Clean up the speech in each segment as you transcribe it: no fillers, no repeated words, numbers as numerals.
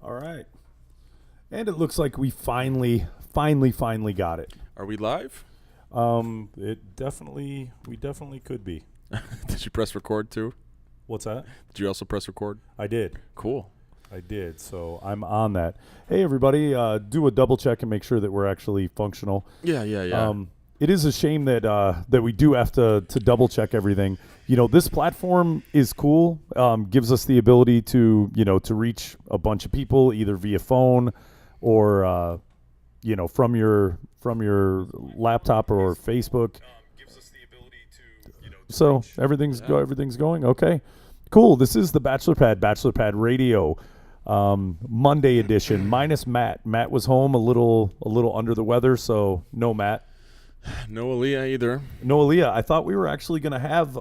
All right. And it looks like we finally got it. Are we live? We definitely could be. Did you press record too? What's that? Did you also press record? I did. Cool. I did. So I'm on that. Hey, everybody, do a double check and make sure that we're actually functional. Yeah. It is a shame that we do have to double check everything. You know, this platform is cool. Gives us the ability to reach a bunch of people either via phone or from your laptop or Facebook. Gives us the ability to so everything's going okay. Cool. This is the Bachelor Pad Radio, Monday edition. Minus Matt. Matt was home a little under the weather, so no Matt. No Aaliyah either. No Aaliyah. I thought we were actually gonna have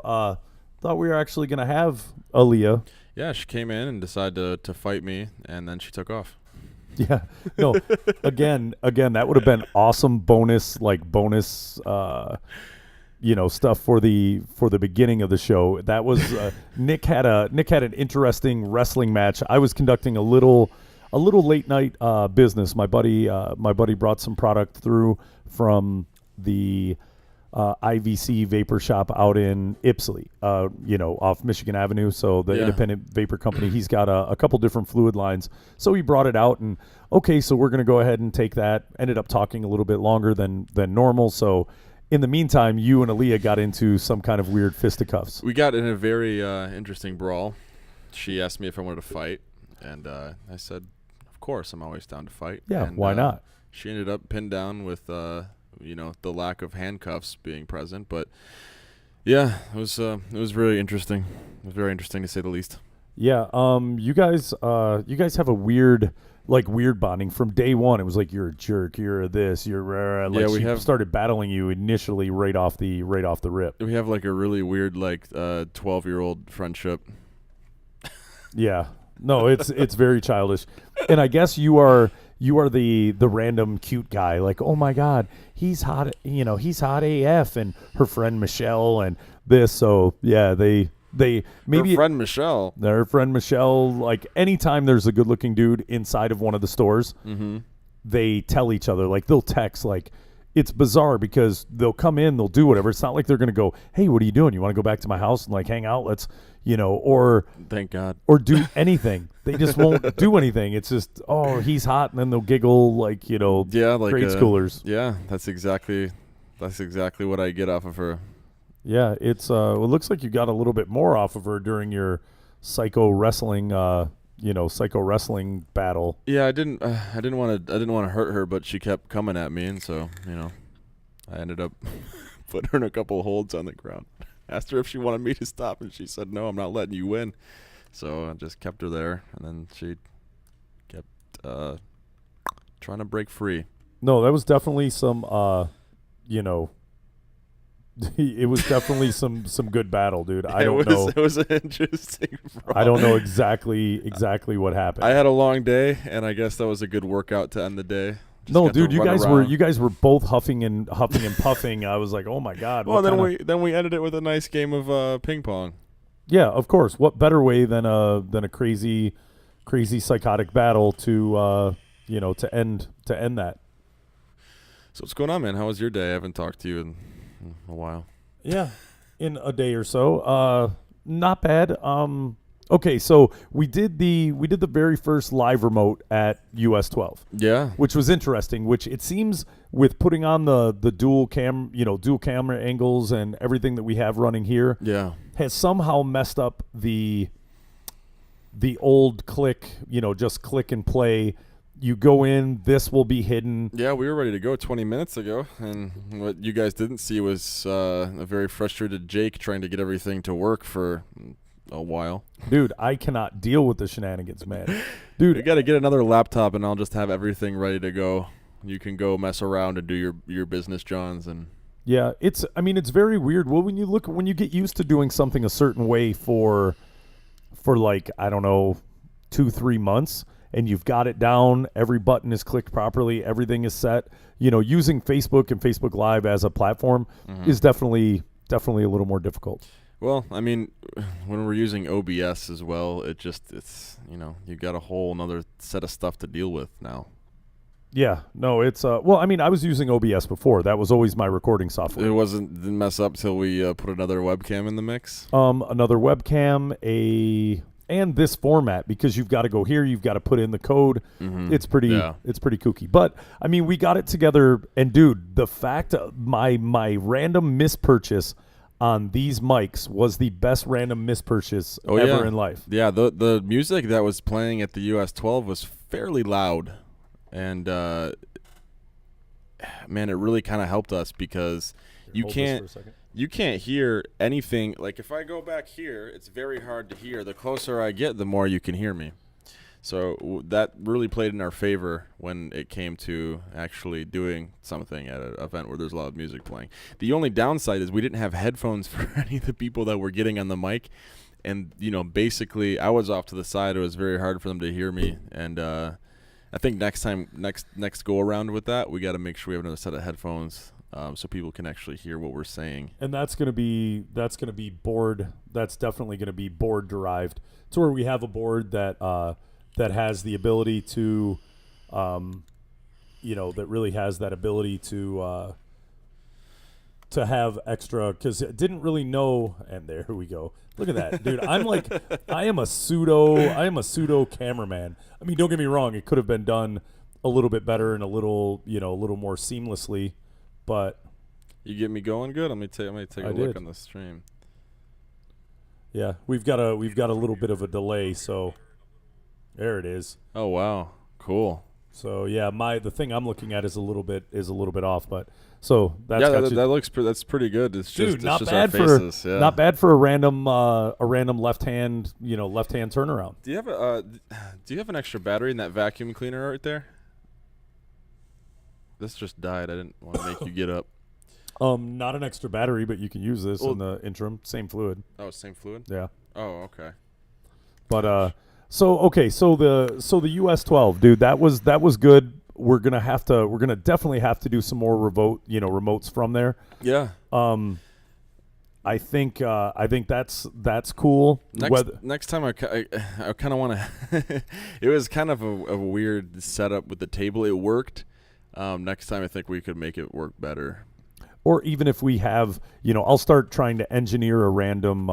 Aaliyah. Yeah, she came in and decided to fight me, and then she took off. Yeah. No. again, that would have been awesome bonus stuff for the beginning of the show. That was Nick had an interesting wrestling match. I was conducting a little late night business. My buddy brought some product through from the IVC vapor shop out in Ypsilanti, off Michigan Avenue. So the independent vapor company, he's got a couple different fluid lines. So he brought it out, and okay, so we're going to go ahead and take that. Ended up talking a little bit longer than normal. So in the meantime, you and Aaliyah got into some kind of weird fisticuffs. We got in a very interesting brawl. She asked me if I wanted to fight, and I said, of course, I'm always down to fight. Yeah, and, why not? She ended up pinned down with the lack of handcuffs being present, but yeah, it was really interesting. It was very interesting to say the least. Yeah, you guys have a weird bonding from day one. It was like, you're a jerk, you're a this, you're she started battling you initially right off the rip. We have like a really weird 12-year-old friendship. Yeah, no, it's very childish, and I guess you are the random cute guy, like, oh my God, he's hot, he's hot AF, and her friend Michelle and this. So yeah, they maybe her friend Michelle. Their friend Michelle, like anytime there's a good looking dude inside of one of the stores, they tell each other, like they'll text, like it's bizarre because they'll come in, they'll do whatever. It's not like they're gonna go, hey, what are you doing? You want to go back to my house and like hang out? Let's or thank God, or do anything. They just won't do anything. It's just, oh, he's hot, and then they'll giggle like grade schoolers. Yeah, that's exactly what I get off of her. Yeah, it's it looks like you got a little bit more off of her during your psycho wrestling battle. Yeah, I didn't want to hurt her, but she kept coming at me, and so I ended up putting her in a couple of holds on the ground. Asked her if she wanted me to stop, and she said, no, I'm not letting you win. So I just kept her there, and then she kept trying to break free. No, that was definitely some, it was definitely some good battle, dude. I don't know. It was an interesting brawl. I don't know exactly what happened. I had a long day, and I guess that was a good workout to end the day. No, dude, you guys were both huffing and puffing. I was like, oh my God. Well, then we ended it with a nice game of ping pong. Yeah, of course. What better way than a crazy psychotic battle to end that? So what's going on, man? How was your day? I haven't talked to you in a while. Yeah, in a day or so. Not bad. Okay, so we did the very first live remote at US 12. Yeah, which was interesting. Which it seems with putting on the dual camera angles and everything that we have running here, has somehow messed up the old click. Just click and play. You go in, this will be hidden. Yeah, we were ready to go 20 minutes ago, and what you guys didn't see was a very frustrated Jake trying to get everything to work for a while. Dude, I cannot deal with the shenanigans, man. Dude, you got to get another laptop, and I'll just have everything ready to go. You can go mess around and do your business, Johns, and yeah, it's very weird. Well, when you get used to doing something a certain way for like, I don't know, 2-3 months, and you've got it down, every button is clicked properly, everything is set. Using Facebook and Facebook Live as a platform is definitely a little more difficult. Well, I mean, when we're using OBS as well, it's you got a whole another set of stuff to deal with now. Yeah, no, it's well, I mean, I was using OBS before. That was always my recording software. Didn't mess up till we put another webcam in the mix. Another webcam, and this format, because you've got to go here, you've got to put in the code. It's pretty kooky. But I mean, we got it together, and dude, the fact my random mispurchase on these mics was the best random mispurchase ever in life. Yeah, the music that was playing at the US 12 was fairly loud. And, man, it really kind of helped us because you can't hear anything. Like, if I go back here, it's very hard to hear. The closer I get, the more you can hear me. So that really played in our favor when it came to actually doing something at an event where there's a lot of music playing. The only downside is we didn't have headphones for any of the people that were getting on the mic. And, basically I was off to the side. It was very hard for them to hear me. And, I think next go around with that, we got to make sure we have another set of headphones so people can actually hear what we're saying. And that's going to be board. That's definitely going to be board derived. To where we have a board that has the ability to, that really has that ability to have extra, because it didn't really know. And there we go. Look at that, dude. I am a pseudo cameraman. I mean, don't get me wrong. It could have been done a little bit better and a little more seamlessly, but you get me going good. Let me take a look on the stream. Yeah, we've got a little bit of a delay, so there it is. Oh wow, cool. So yeah, the thing I'm looking at is a little bit off, but so that's that's pretty good. It's dude, just not it's bad just our faces. Yeah. Not bad for a random left hand turnaround. Do you have an extra battery in that vacuum cleaner right there? This just died. I didn't want to make you get up. Not an extra battery, but you can use this in the interim. Same fluid. Oh, same fluid? Yeah. Oh, okay. But so the US 12, dude, that was good. We're gonna definitely have to do some more remotes from there. Yeah. I think that's cool. Next time I kind of want to. It was kind of a weird setup with the table. It worked. Next time I think we could make it work better. Or even if we have, I'll start trying to engineer a random,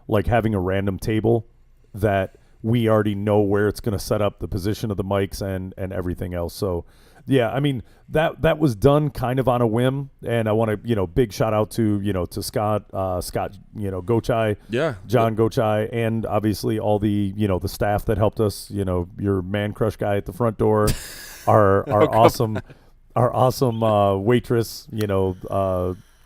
like having a random table that we already know where it's going to set up the position of the mics and everything else. So, yeah, I mean, that was done kind of on a whim, and I want to, big shout out to, to Scott, Gochai, John Gochai, and obviously all the, the staff that helped us, your man crush guy at the front door, our awesome waitress,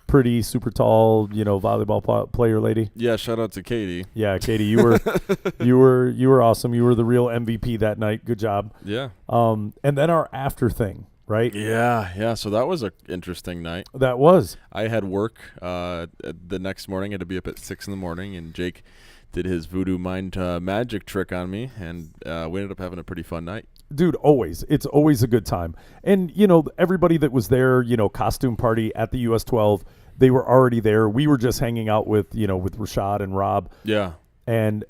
pretty super tall, volleyball player lady. Yeah, shout out to Katie. Yeah, Katie, you were awesome. You were the real MVP that night. Good job. Yeah. And then our after thing, right? Yeah. So that was an interesting night. That was. I had work the next morning. I had to be up at 6 a.m, and Jake did his voodoo mind magic trick on me, and we ended up having a pretty fun night. Dude, it's always a good time. And, everybody that was there, costume party at the US 12, they were already there. We were just hanging out with Rashad and Rob. Yeah. And,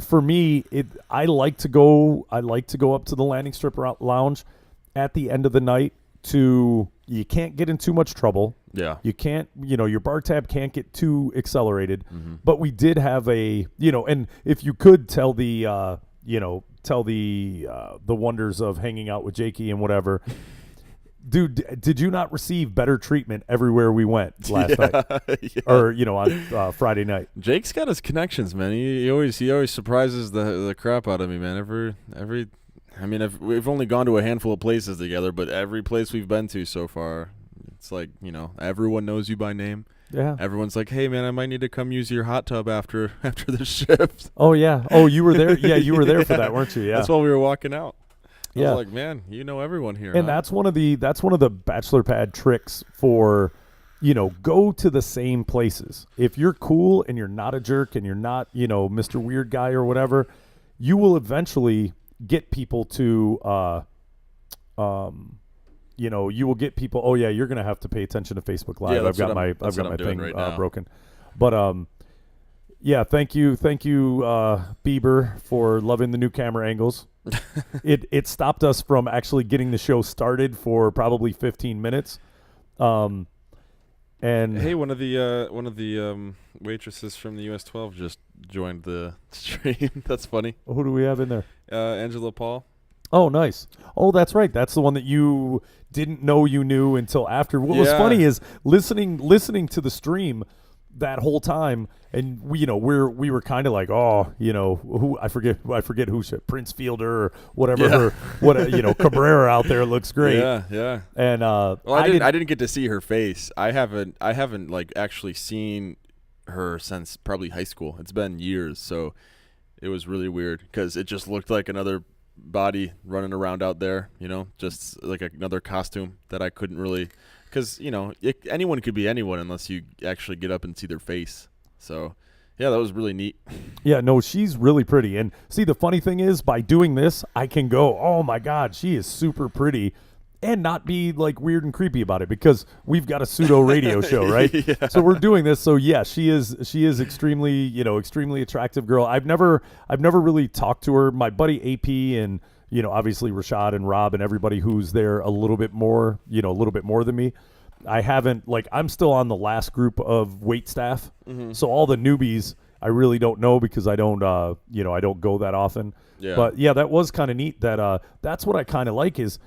for me, I like to go up to the landing strip lounge at the end of the night you can't get in too much trouble. Yeah. You can't, your bar tab can't get too accelerated. Mm-hmm. But we did have and if you could tell the wonders of hanging out with Jakey and whatever. Dude, did you not receive better treatment everywhere we went last night? Yeah. Or, on Friday night? Jake's got his connections, man. He always surprises the crap out of me, man. We've only gone to a handful of places together, but every place we've been to so far, it's like, everyone knows you by name. Yeah. Everyone's like, hey, man, I might need to come use your hot tub after the shift. Oh, yeah. Oh, you were there? Yeah, you were there for that, weren't you? Yeah. That's while we were walking out. I was like, man, everyone here. And that's one of the bachelor pad tricks for, go to the same places. If you're cool and you're not a jerk and you're not, Mr. Weird Guy or whatever, you will eventually get people to, you will get people. Oh yeah, you're gonna have to pay attention to Facebook Live. Yeah, I've got my thing right broken. But Yeah, thank you, Bieber, for loving the new camera angles. It stopped us from actually getting the show started for probably 15 minutes. Um, and Hey, one of the waitresses from the US 12 just joined the stream. That's funny. who do we have in there? Angela Paul. Oh, nice. Oh, that's right. That's the one that you didn't know you knew until after. What was Yeah. funny is listening to the stream that whole time, and we were kind of like, oh, who I forget who said Prince Fielder or whatever. Yeah. Cabrera out there looks great. Yeah, yeah. And Well, I didn't get to see her face. I haven't like actually seen her since probably high school. It's been years, so it was really weird because it just looked like another body running around out there, just like another costume that I couldn't really, because anyone could be anyone unless you actually get up and see their face. So yeah, that was really neat. Yeah, no, she's really pretty. And see, the funny thing is, by doing this, I can go, oh my God, she is super pretty, and not be like weird and creepy about it, because we've got a pseudo radio show, right? Yeah. So we're doing this. So yeah, she is extremely, extremely attractive girl. I've never really talked to her. My buddy AP and, obviously Rashad and Rob and everybody who's there a little bit more than me. I haven't, I'm still on the last group of wait staff. Mm-hmm. So all the newbies I really don't know, because I don't, I don't go that often. Yeah. But yeah, that was kind of neat. That's what I kind of like is,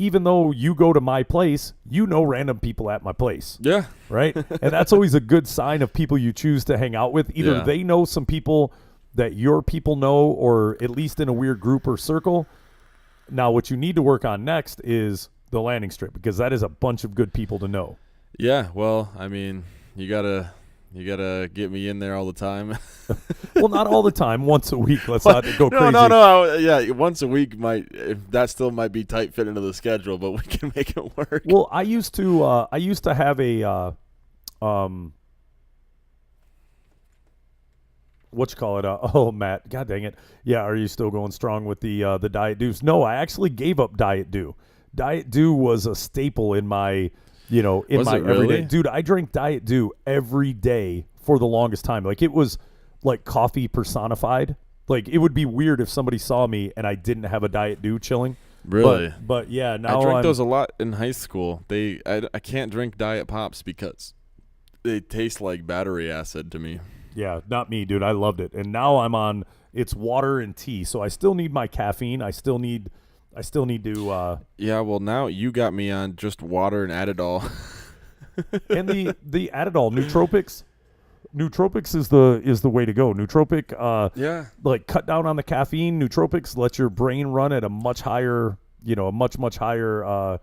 even though you go to my place, random people at my place. Yeah. Right? And that's always a good sign of people you choose to hang out with. Either Yeah. they know some people that your people know, or at least in a weird group or circle. Now, what you need to work on next is the landing strip, because that is a bunch of good people to know. Yeah. Well, I mean, you gotta get me in there all the time. Well, not all the time. Once a week. Let's not go crazy. No. Yeah, once a week that still might be tight fit into the schedule, but we can make it work. Well, I used to have a what you call it? Oh, Matt, God dang it! Yeah, are you still going strong with the Diet Dews? No, I actually gave up Diet Dew. Diet Dew was a staple in my Was my it really? everyday. Dude, I drank Diet Dew every day for the longest time. Like, it was like coffee personified. Like, it would be weird if somebody saw me and I didn't have a Diet Dew chilling. Really? But yeah, now I drank I'm, those a lot in high school. I can't drink Diet Pops because they taste like battery acid to me. Yeah, not me, dude. I loved it. And now I'm on, it's water and tea. So I still need my caffeine. I still need to Yeah, well, now you got me on just water and Adderall. and the Adderall, nootropics. Nootropics is the way to go. Nootropic Yeah. like, cut down on the caffeine. Nootropics let your brain run at a much higher, a much higher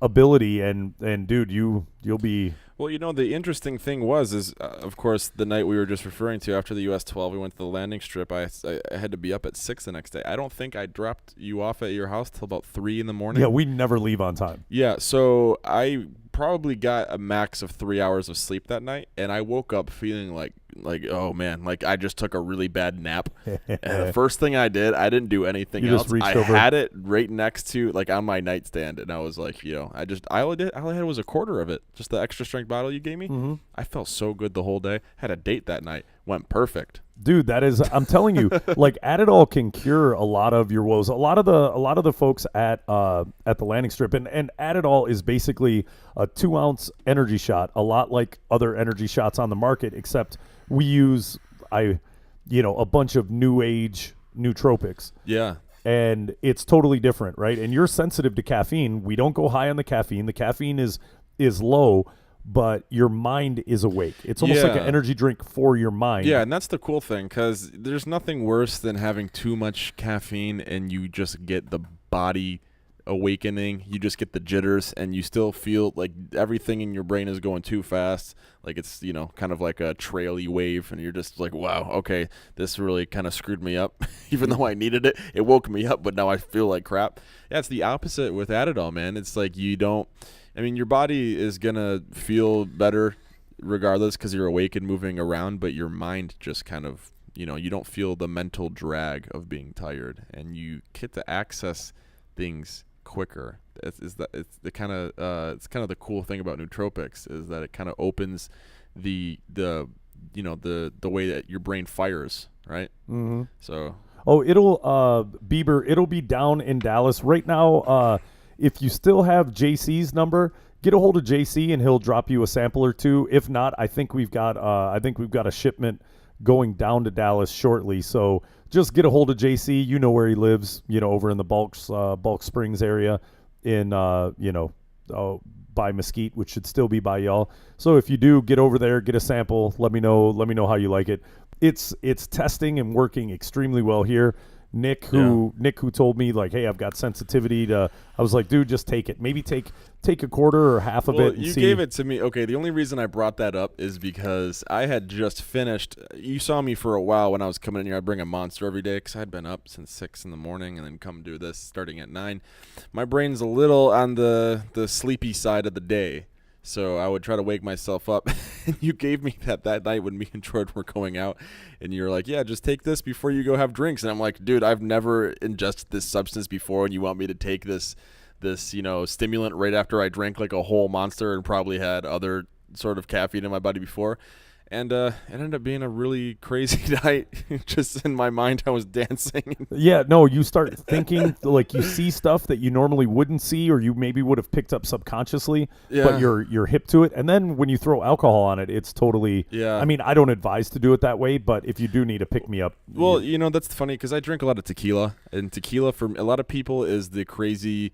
ability, and dude, you'll be. Well, the interesting thing is of course, the night we were just referring to after the US 12, we went to the landing strip. I had to be up at 6 the next day. I don't think I dropped you off at your house till about 3 in the morning. Yeah, we never leave on time. Yeah, so I probably got a max of 3 hours of sleep that night, and I woke up feeling like oh man, like I just took a really bad nap. And the first thing I did, I didn't do anything You else. just reached I over. had it right next to, like, on my nightstand, and I was like, all I had was a quarter of it, just the extra strength bottle you gave me. Mm-hmm. I felt so good the whole day. Had a date that night, went perfect. Dude, that is, I'm telling you, like, Adderall can cure a lot of your woes. A lot of the folks at the landing strip, and Adderall is basically a 2-ounce energy shot, a lot like other energy shots on the market, except we use a bunch of new age nootropics. Yeah. And it's totally different, right? And you're sensitive to caffeine. We don't go high on the caffeine. The caffeine is low, but your mind is awake. It's almost like an energy drink for your mind. Yeah, and that's the cool thing, because there's nothing worse than having too much caffeine and you just get the body awakening. You just get the jitters, and you still feel like everything in your brain is going too fast. Like, it's, kind of like a traily wave, and you're just like, wow, okay, this really kind of screwed me up. Even though I needed it, it woke me up, but now I feel like crap. Yeah, it's the opposite with Adderall, man. It's like your body is going to feel better regardless because you're awake and moving around, but your mind just kind of, you don't feel the mental drag of being tired, and you get to access things quicker. It's kind of the cool thing about nootropics is that it kind of opens the the way that your brain fires, right? Mm-hmm. So Oh, it'll be down in Dallas right now. If you still have JC's number, get a hold of JC and he'll drop you a sample or two. If not, I think we've got a shipment going down to Dallas shortly. So just get a hold of JC. You know where he lives. Over in the Bulk Springs area, in by Mesquite, which should still be by y'all. So if you do, get over there, get a sample. Let me know how you like it. It's testing and working extremely well here. Nick who told me, like, hey, I've got sensitivity to, I was like, dude, just take it. Maybe take a quarter or half of it. And you see. Gave it to me. Okay, the only reason I brought that up is because I had just finished. You saw me for a while when I was coming in here. I'd bring a Monster every day because I'd been up since 6 in the morning and then come do this starting at 9. My brain's a little on the sleepy side of the day. So I would try to wake myself up. And you gave me that night when me and Jordan were going out. And you're like, yeah, just take this before you go have drinks. And I'm like, dude, I've never ingested this substance before. And you want me to take this stimulant right after I drank like a whole Monster and probably had other sort of caffeine in my body before. And it ended up being a really crazy night. Just in my mind, I was dancing. Yeah, no, you start thinking, like, you see stuff that you normally wouldn't see, or you maybe would have picked up subconsciously, but you're hip to it. And then when you throw alcohol on it, it's totally. Yeah. I mean, I don't advise to do it that way, but if you do need to pick me up. Well, that's funny because I drink a lot of tequila, and tequila for a lot of people is the crazy.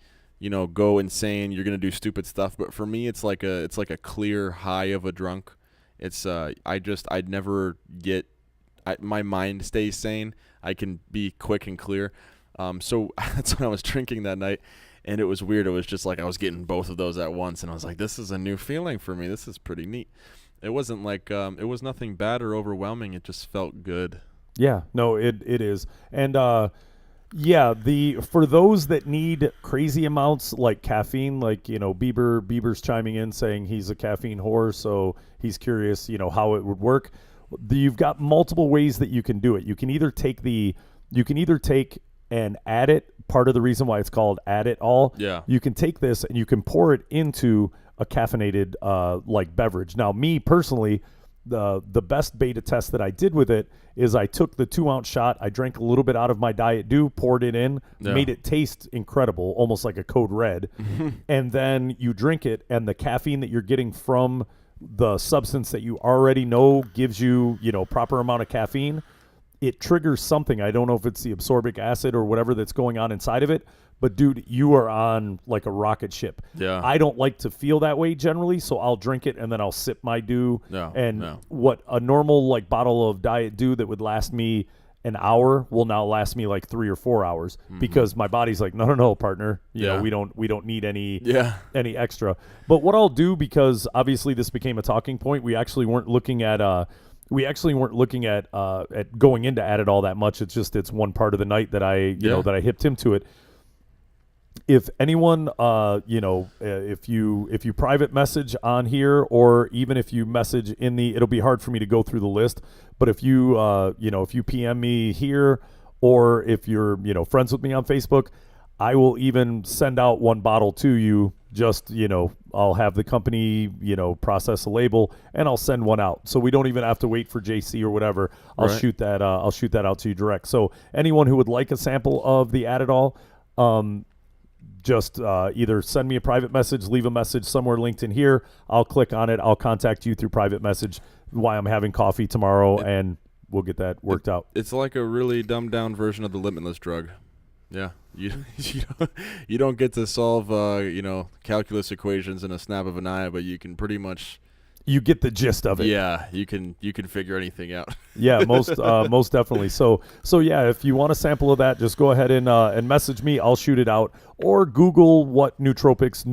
Go insane. You're gonna do stupid stuff, but for me, it's like a clear high of a drunk. It's I'd never get my mind stays sane. I can be quick and clear. So that's when I was drinking that night, and it was weird. It was just like I was getting both of those at once, and I was like, this is a new feeling for me. This is pretty neat. It wasn't like it was nothing bad or overwhelming. It just felt good. Yeah, no, it is. And for those that need crazy amounts like caffeine, like, Bieber's chiming in saying he's a caffeine whore, so he's curious, how it would work. You've got multiple ways that you can do it. You can either take and add it. Part of the reason why it's called Add It All. Yeah. You can take this and you can pour it into a caffeinated like beverage. Now, me personally, the best beta test that I did with it is I took the 2-ounce shot, I drank a little bit out of my Diet Dew, poured it in, made it taste incredible, almost like a Code Red, and then you drink it, and the caffeine that you're getting from the substance that you already know gives you, proper amount of caffeine, it triggers something. I don't know if it's the ascorbic acid or whatever that's going on inside of it, but dude, you are on like a rocket ship. Yeah. I don't like to feel that way generally, so I'll drink it and then I'll sip my Dew. What a normal like bottle of Diet Dew that would last me an hour will now last me like 3 or 4 hours because my body's like, no, partner. You know, we don't need any extra. But what I'll do, because obviously this became a talking point, we actually weren't looking at at going into Add It All that much. It's just it's one part of the night that I that I hipped him to it. If anyone, if you private message on here, or even if you message in it'll be hard for me to go through the list. But if you, if you PM me here, or if you're, friends with me on Facebook, I will even send out one bottle to you. Just, I'll have the company, process a label, and I'll send one out. So we don't even have to wait for JC or whatever. I'll shoot that out to you direct. So anyone who would like a sample of the Add It All, just either send me a private message, leave a message somewhere linked in here. I'll click on it. I'll contact you through private message why I'm having coffee tomorrow, and we'll get that worked out. It's like a really dumbed down version of the limitless drug. Yeah. You don't get to solve calculus equations in a snap of an eye, but you can pretty much you get the gist of it. Yeah, you can figure anything out. Yeah, most definitely. So yeah, if you want a sample of that, just go ahead and message me. I'll shoot it out, or Google what nootropics,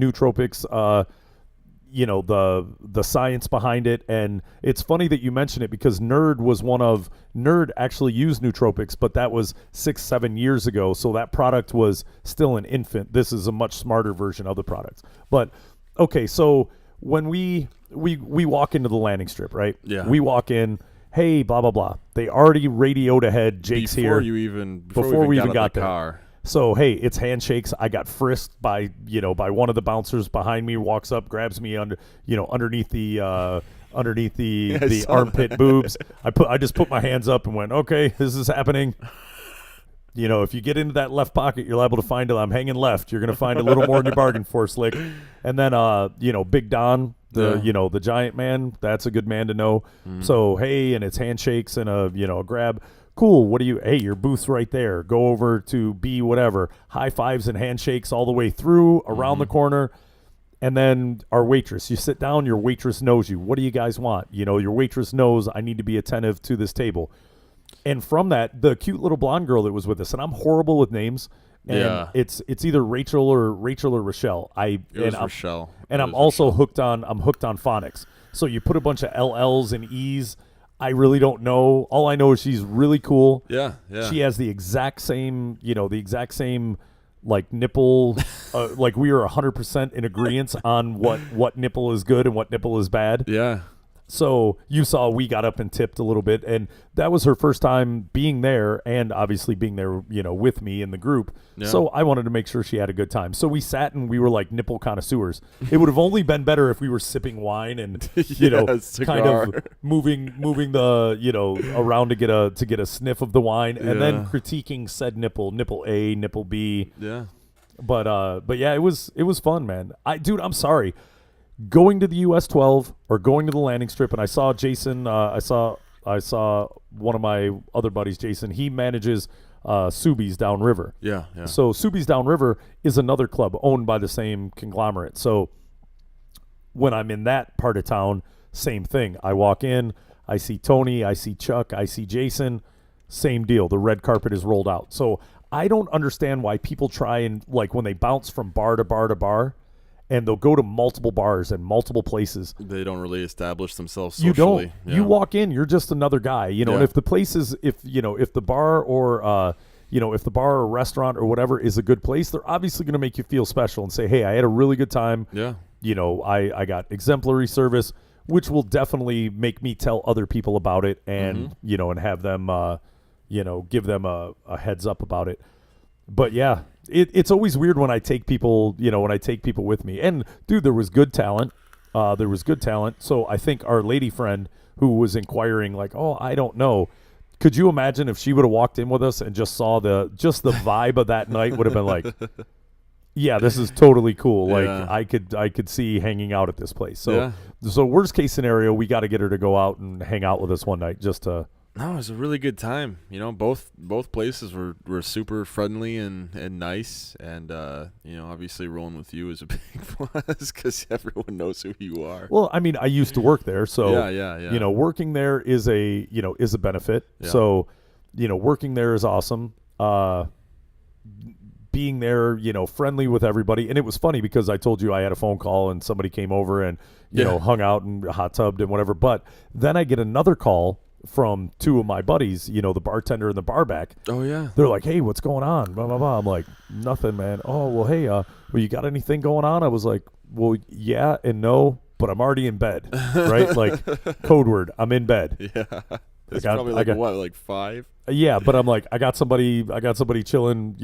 the science behind it. And it's funny that you mention it, because Nerd actually used nootropics, but that was 6-7 years ago. So that product was still an infant. This is a much smarter version of the product. But okay, so when we walk into the landing strip, right? Yeah. We walk in, hey, blah, blah, blah. They already radioed ahead, Jake's before here. Before we even got there. Car. So, hey, it's handshakes. I got frisked by one of the bouncers behind me, walks up, grabs me underneath the underneath the I the saw armpit boobs. I just put my hands up and went, okay, this is happening. If you get into that left pocket, you're liable to find I'm hanging left. You're going to find a little more than you bargained for, Slick. And then, Big Don, the giant man, that's a good man to know. So, hey, and it's handshakes and a grab. Cool. Your booth's right there. Go over to B whatever. High fives and handshakes all the way through, around the corner. And then our waitress, you sit down, your waitress knows you. What do you guys want? Your waitress knows I need to be attentive to this table. And from that, the cute little blonde girl that was with us, and I'm horrible with names. And it's either Rachel or Rochelle. It was Rochelle. And I'm also hooked on phonics. So you put a bunch of LLs and E's. I really don't know. All I know is she's really cool. Yeah. She has the exact same, like nipple, like we are 100% in agreement on what nipple is good and what nipple is bad. Yeah. So you saw we got up and tipped a little bit, and that was her first time being there, and obviously being there, with me in the group. Yeah. So I wanted to make sure she had a good time. So we sat and we were like nipple connoisseurs. It would have only been better if we were sipping wine and kind of moving the around to get a sniff of the wine, and then critiquing said nipple A, nipple B. Yeah. But yeah, it was fun, man. I'm sorry. Going to the US 12 or going to the landing strip, and I saw Jason. I saw one of my other buddies, Jason. He manages Subies downriver. Yeah. So Subies downriver is another club owned by the same conglomerate. So when I'm in that part of town, same thing. I walk in, I see Tony, I see Chuck, I see Jason. Same deal. The red carpet is rolled out. So I don't understand why people try and when they bounce from bar to bar to bar. And they'll go to multiple bars and multiple places. They don't really establish themselves socially. You don't. Yeah. You walk in, you're just another guy. And if the place is, if the bar or, if the bar or restaurant or whatever is a good place, they're obviously going to make you feel special and say, hey, I had a really good time. Yeah. I got exemplary service, which will definitely make me tell other people about it and, and have them, give them a heads up about it. But yeah. It's always weird when I take people, with me. And, dude, there was good talent. So I think our lady friend who was inquiring, I don't know. Could you imagine if she would have walked in with us and just saw the vibe of that night would have been like, yeah, this is totally cool. I could see hanging out at this place. So worst case scenario, we got to get her to go out and hang out with us one night just to. No, it was a really good time. Both places were super friendly and nice. And, obviously rolling with you is a big plus because everyone knows who you are. Well, I mean, I used to work there. So, yeah. Working there is a benefit. Yeah. So, working there is awesome. Being there, friendly with everybody. And it was funny because I told you I had a phone call and somebody came over and, hung out and hot tubbed and whatever. But then I get another call from two of my buddies, the bartender and the bar back. Oh, yeah. They're like, hey, what's going on? Blah, blah, blah. I'm like, nothing, man. Oh, well, hey, well, you got anything going on? I was like, well, yeah and no, but I'm already in bed, right? Like, code word, I'm in bed. Yeah. It's probably 5? Yeah, but I'm like, I got somebody chilling,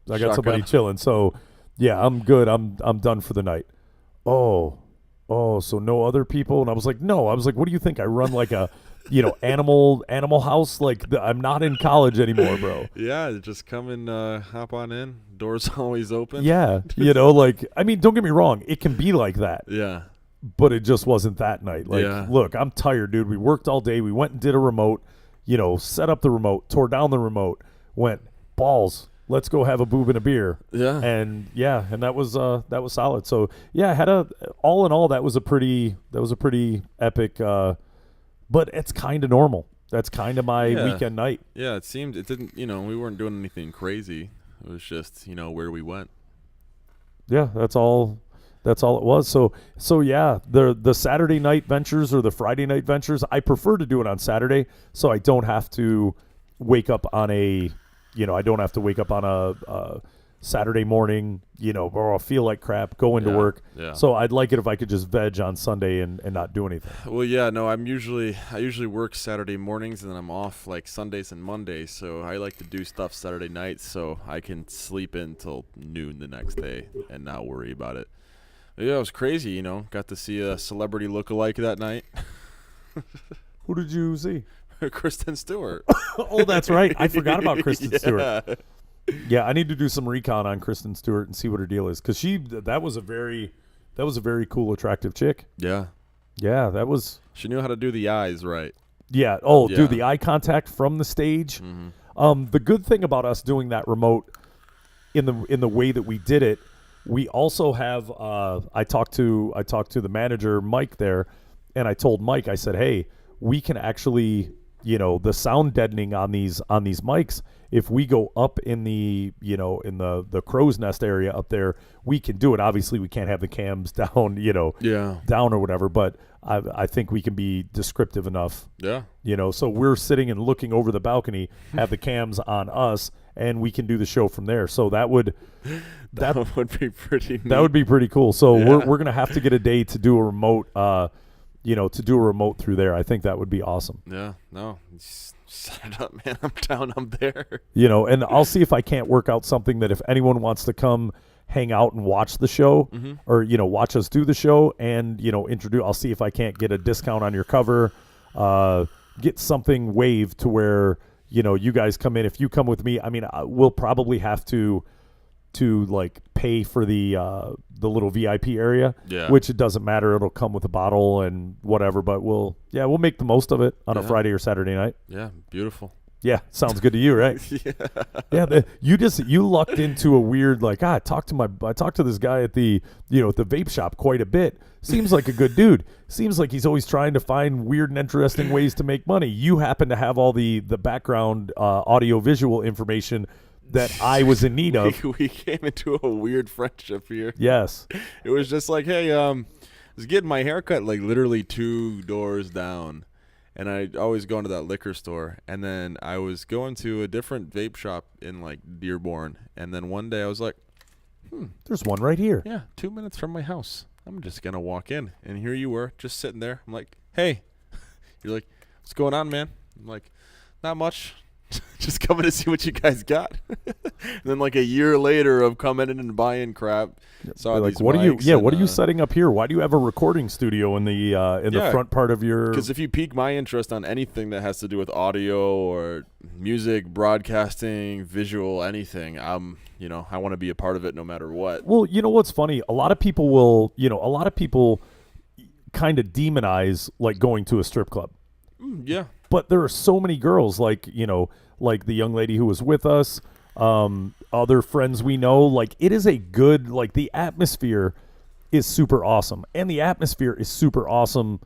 somebody chilling. So, yeah, I'm good. I'm done for the night. Oh, so no other people? And I was like, no. I was like, what do you think? I run like a animal house. I'm not in college anymore, bro. Yeah, just come and hop on in. Doors always open. Yeah, don't get me wrong. It can be like that. Yeah. But it just wasn't that night. Look, I'm tired, dude. We worked all day. We went and did a remote, set up the remote, tore down the remote, went, balls, let's go have a boob and a beer. Yeah. And that was solid. So yeah, all in all, that was a pretty epic, but it's kind of normal. That's kind of my weekend night. Yeah, it didn't, we weren't doing anything crazy. It was just, where we went. Yeah, that's all it was. So yeah, the Saturday night ventures or the Friday night ventures, I prefer to do it on Saturday so I don't have to wake up on a Saturday morning, or I'll feel like crap, go into work. Yeah. So I'd like it if I could just veg on Sunday and not do anything. Well, yeah, no, I usually work Saturday mornings and then I'm off like Sundays and Mondays. So I like to do stuff Saturday nights so I can sleep in till noon the next day and not worry about it. But yeah, it was crazy, got to see a celebrity lookalike that night. Who did you see? Kristen Stewart. Oh, that's right. I forgot about Kristen Yeah. Stewart. Yeah, I need to do some recon on Kristen Stewart and see what her deal is, because that was a very cool, attractive chick. Yeah. Yeah, that was. She knew how to do the eyes right. Yeah. Oh, Yeah. dude, the eye contact from the stage. The good thing about us doing that remote in the way that we did it, we also have. I talked to the manager Mike there, and I told Mike, I said, hey, we can actually, the sound deadening on these mics. If we go up in the in the crow's nest area up there, we can do it. Obviously, we can't have the cams down, down or whatever. But I think we can be descriptive enough. Yeah. So we're sitting and looking over the balcony, have the cams on us, and we can do the show from there. So that would be pretty neat. That would be pretty cool. So we're gonna have to get a day to do a remote. To do a remote through there. I think that would be awesome. Yeah. No. Set it up, man. I'm down. I'm there. And I'll see if I can't work out something that if anyone wants to come hang out and watch the show, or watch us do the show, and introduce. I'll see if I can't get a discount on your cover, get something waived to where you guys come in. If you come with me, I mean, we'll probably have to like pay for the little VIP area, which it doesn't matter. It'll come with a bottle and whatever, but we'll make the most of it on a Friday or Saturday night. Yeah, beautiful. Yeah, sounds good to you, right? You lucked into a weird, like, I talked to this guy at the at the vape shop quite a bit. Seems like a good dude. Seems like he's always trying to find weird and interesting ways to make money. You happen to have all the background audio visual information that I was in need of. We came into a weird friendship here. Yes. It was just like, hey, I was getting my haircut like literally 2 doors down. And I always go into that liquor store. And then I was going to a different vape shop in like Dearborn. And then one day I was like, there's one right here. Yeah, 2 minutes from my house. I'm just going to walk in. And here you were, just sitting there. I'm like, hey. You're like, what's going on, man? I'm like, not much. Just coming to see what you guys got. And then like a year later of coming in and buying crap, saw like, these what are you? mics Yeah, and, what are you setting up here? Why do you have a recording studio in the front part of your? Because if you pique my interest on anything that has to do with audio or music, broadcasting, visual, anything, I want to be a part of it no matter what. Well, you know what's funny? A lot of people kind of demonize like going to a strip club. Yeah. But there are so many girls, like the young lady who was with us, other friends we know. Like, it is a good, like, the atmosphere is super awesome, and the atmosphere is super awesome,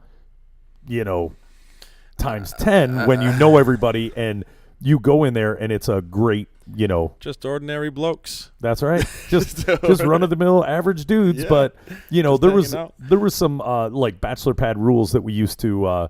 times 10 when you know everybody and you go in there and it's a great, just ordinary blokes. That's right. Just run of the mill average dudes. Yeah. But Just there was some like bachelor pad rules that we used to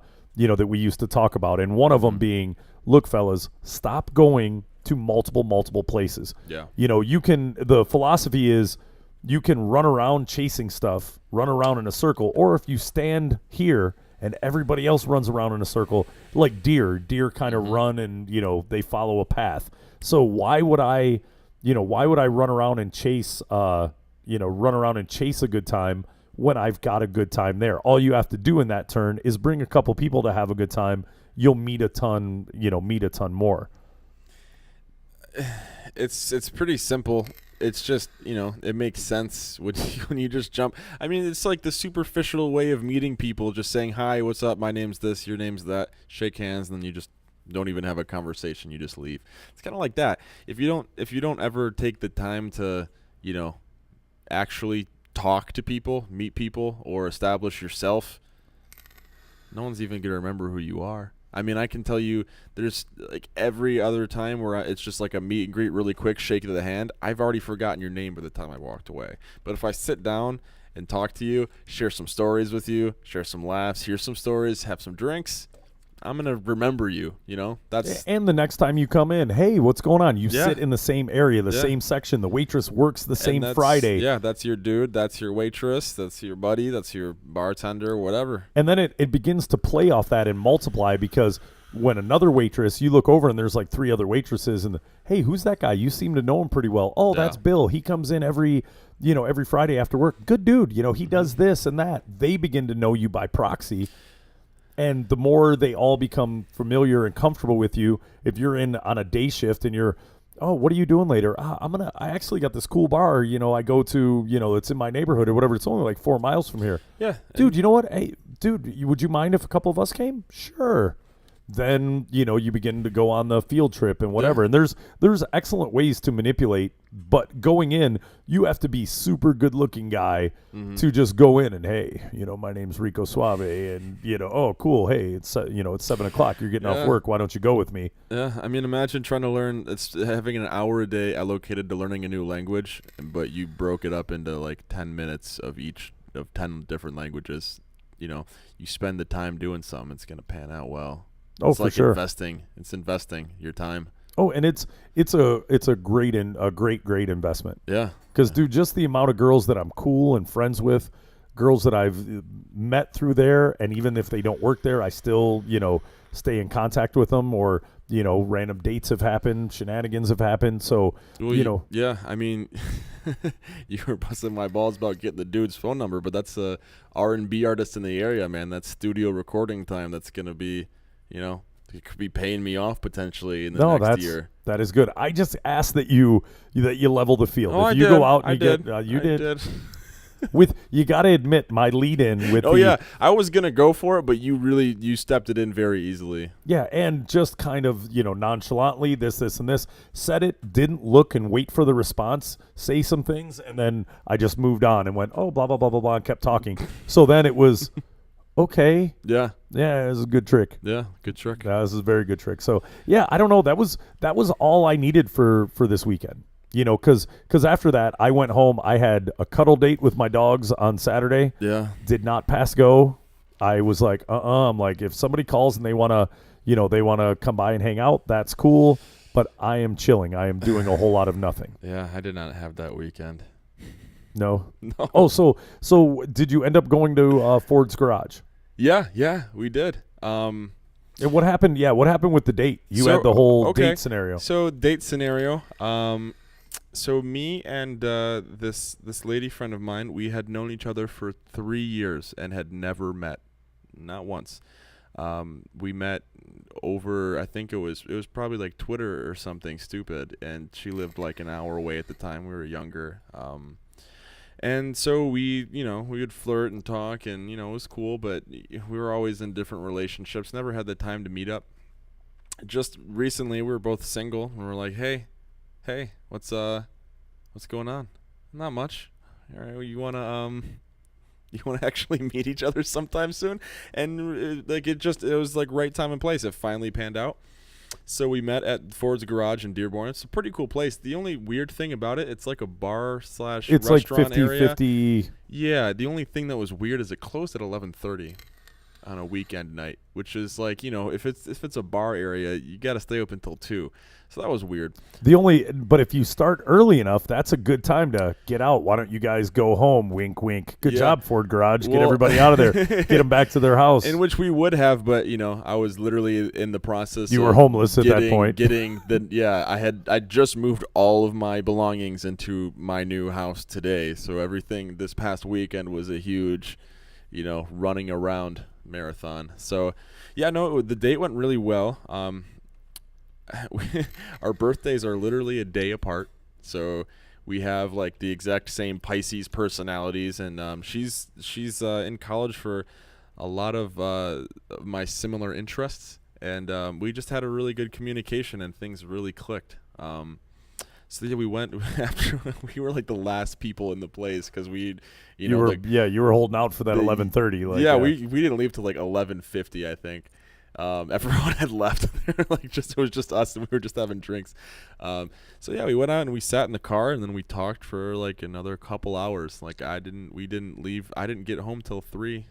talk about, and one of them being, look, fellas, stop going to multiple places. Yeah. The philosophy is you can run around chasing stuff, run around in a circle, or if you stand here and everybody else runs around in a circle, like deer kind of run and, they follow a path. So why would I run around and chase a good time when I've got a good time there? All you have to do in that turn is bring a couple people to have a good time. You'll meet a ton more. It's pretty simple. It's just, it makes sense when you just jump. I mean, it's like the superficial way of meeting people, just saying, hi, what's up? My name's this, your name's that, shake hands, and then you just don't even have a conversation. You just leave. It's kind of like that. If you don't ever take the time to, actually talk to people, meet people, or establish yourself, no one's even going to remember who you are. I mean, I can tell you there's like every other time where it's just like a meet and greet really quick, shake of the hand. I've already forgotten your name by the time I walked away. But if I sit down and talk to you, share some stories with you, share some laughs, hear some stories, have some drinks, I'm going to remember you, That's and the next time you come in, hey, what's going on? You sit in the same area, the same section. The waitress works the same Friday. Yeah, that's your dude, that's your waitress, that's your buddy, that's your bartender, whatever. And then it begins to play off that and multiply, because when another waitress, you look over and there's like 3 other waitresses, and hey, who's that guy? You seem to know him pretty well. Oh, that's Bill. He comes in every Friday after work. Good dude. He does this and that. They begin to know you by proxy. And the more they all become familiar and comfortable with you, if you're in on a day shift and you're, oh, what are you doing later? I actually got this cool bar, I go to, it's in my neighborhood or whatever. It's only like 4 miles from here. Yeah. Dude, you know what? Hey, dude, would you mind if a couple of us came? Sure. Then, you begin to go on the field trip and whatever. Yeah. And there's excellent ways to manipulate, but going in, you have to be super good looking guy to just go in and, hey, my name's Rico Suave and, oh, cool. Hey, it's 7:00. You're getting off work. Why don't you go with me? Yeah. I mean, imagine trying to learn, having an hour a day allocated to learning a new language, but you broke it up into like 10 minutes of 10 different languages. You spend the time doing something, it's going to pan out well. It's for like sure. investing. It's investing your time. Oh, and it's a great investment. Yeah. Because, dude, just the amount of girls that I'm cool and friends with, girls that I've met through there, and even if they don't work there, I still, stay in contact with them, or, random dates have happened, shenanigans have happened. So, Well, yeah, I mean, you were busting my balls about getting the dude's phone number, but that's a R&B artist in the area, man. That's studio recording time. That's going to be, it could be paying me off potentially in the next year. That is good. I just ask that you level the field. Oh, if you go out and I you did. get you I did. With you got to admit my lead in with yeah, I was gonna go for it, but you stepped it in very easily. Yeah, and just kind of nonchalantly this and this, said it, didn't look and wait for the response, say some things, and then I just moved on and went, oh, blah blah blah blah blah, and kept talking. So then it was okay. Yeah, it was a good trick. Yeah, good trick. This is a very good trick. So yeah, I don't know. That was all I needed for this weekend. Because after that, I went home. I had a cuddle date with my dogs on Saturday. Yeah. Did not pass go. I was like, I'm like, if somebody calls and they want to come by and hang out, that's cool. But I am chilling. I am doing a whole lot of nothing. Yeah, I did not have that weekend. No? No. Oh, so did you end up going to Ford's Garage? Yeah, we did. And what happened? Yeah, what happened with the date? You had the whole date scenario. So date scenario. So me and this lady friend of mine, we had known each other for 3 years and had never met, not once. We met over, I think it was probably like Twitter or something stupid, and she lived like an hour away at the time. We were younger. And so we would flirt and talk, and it was cool, but we were always in different relationships. Never had the time to meet up. Just recently, we were both single, and we're like, hey, what's going on? Not much. All right, you wanna actually meet each other sometime soon? And it was like right time and place. It finally panned out. So we met at Ford's Garage in Dearborn. It's a pretty cool place. The only weird thing about it, it's like a bar / it's restaurant like 50/50. area. Yeah, the only thing that was weird is it closed at 11:30 on a weekend night, which is like, if it's a bar area, you got to stay open until 2. So that was weird. But if you start early enough, that's a good time to get out. Why don't you guys go home? Wink, wink. Good job, Ford Garage. Get everybody out of there. Get them back to their house. In which we would have, but I was literally in the process. You were homeless at that point. I just moved all of my belongings into my new house today. So everything this past weekend was a huge, running around marathon. So the date went really well. Our birthdays are literally a day apart, so we have like the exact same Pisces personalities, and she's in college for a lot of my similar interests, and we just had a really good communication, and things really clicked. So we went after we were like the last people in the place because you were holding out for that 11:30. We didn't leave till like 11:50, I think. Everyone had left there, it was just us, and we were just having drinks. We went out and we sat in the car, and then we talked for like another couple hours. We didn't leave. I didn't get home till 3.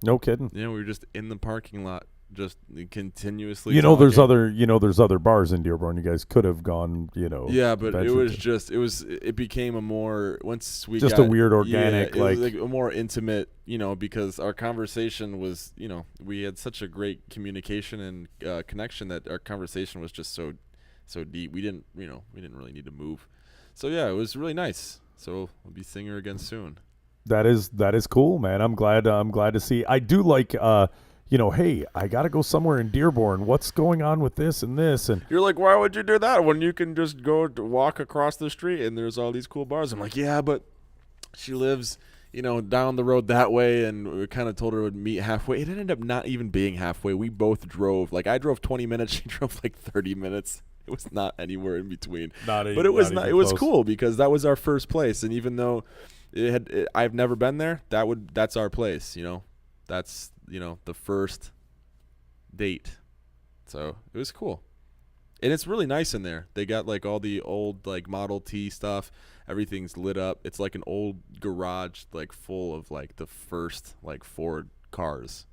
No kidding. We were just in the parking lot, just continuously. There's other bars in Dearborn. You guys could have gone. Yeah, but it became a more once we just got, a weird organic it was like a more intimate. Because our conversation was, we had such a great communication and connection that our conversation was just so deep. We didn't really need to move. So it was really nice. So we'll be seeing her again soon. That is cool, man. I'm glad to see. I do like hey, I got to go somewhere in Dearborn. What's going on with this and this? And You're like, why would you do that when you can just go to walk across the street and there's all these cool bars? I'm like, yeah, but she lives, down the road that way, and we kind of told her we'd meet halfway. It ended up not even being halfway. We both drove. Like, I drove 20 minutes. She drove like 30 minutes. It was not anywhere in between. But it was not. It was cool because that was our first place, and even though I've never been there, that's our place. That's the first date. So it was cool. And it's really nice in there. They got like all the old like Model T stuff. Everything's lit up. It's like an old garage like full of like the first like Ford cars.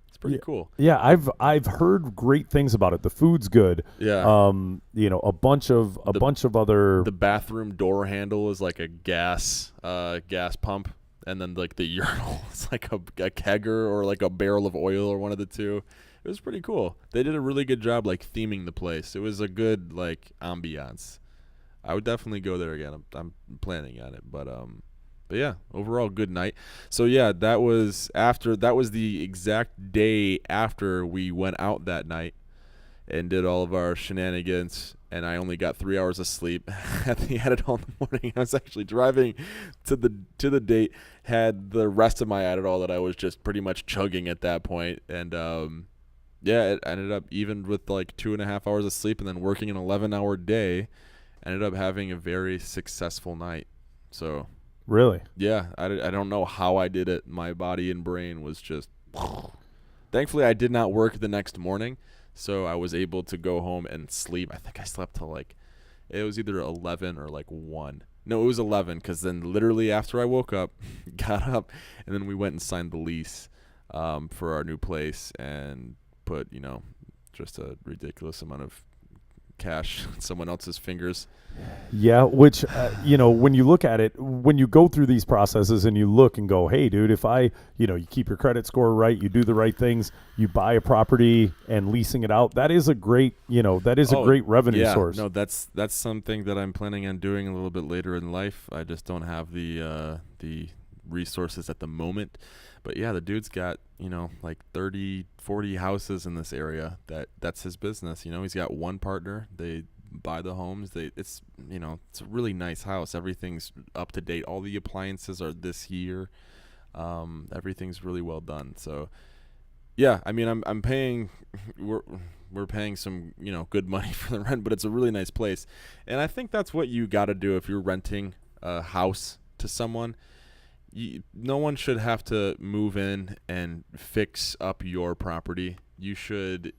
It's pretty cool. Yeah, I've heard great things about it. The food's good. Yeah. A bunch of other. The bathroom door handle is like a gas pump, and then like the urinal is like a kegger or like a barrel of oil or one of the two. It was pretty cool. They did a really good job like theming the place. It was a good like ambiance. I would definitely go there again. I'm planning on it, but yeah, overall good night. So yeah, that was the exact day after we went out that night and did all of our shenanigans, and I only got 3 hours of sleep. Had it all in the morning. I was actually driving to the date, had the rest of my Adderall that I was just pretty much chugging at that point, and yeah, it ended up, even with like 2.5 hours of sleep and then working an 11-hour day, ended up having a very successful night. So Really? yeah, I don't know how I did it. My body and brain was just thankfully I did not work the next morning, so I was able to go home and sleep. I think I slept till like, it was either 11 or like 1. No, it was 11, because then literally after I woke up, got up, and then we went and signed the lease for our new place and put, just a ridiculous amount of cash in someone else's fingers. Yeah, which, when you look at it, when you go through these processes and you look and go, hey, dude, if you keep your credit score right, you do the right things, you buy a property and leasing it out, that is a great, a great revenue source. No, that's something that I'm planning on doing a little bit later in life. I just don't have the resources at the moment. But yeah, the dude's got, like 30, 40 houses in this area. That's his business. He's got one partner. They buy the homes. It's a really nice house. Everything's up to date. All the appliances are this year. Everything's really well done. So yeah, I mean, I'm paying, we're paying some, good money for the rent, but it's a really nice place. And I think that's what you got to do if you're renting a house to someone. No one should have to move in and fix up your property. You should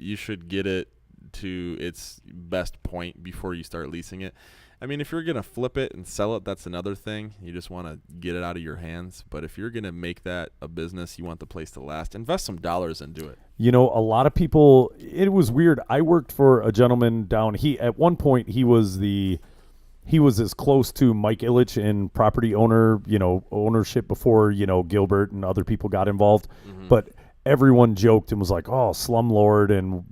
get it to its best point before you start leasing it. I mean, if you're going to flip it and sell it, that's another thing. You just want to get it out of your hands. But if you're going to make that a business, you want the place to last, invest some dollars into it. A lot of people, it was weird. I worked for a gentleman at one point, he was as close to Mike Ilitch in property ownership before, Gilbert and other people got involved. Mm-hmm. But everyone joked and was like, oh, slumlord. And,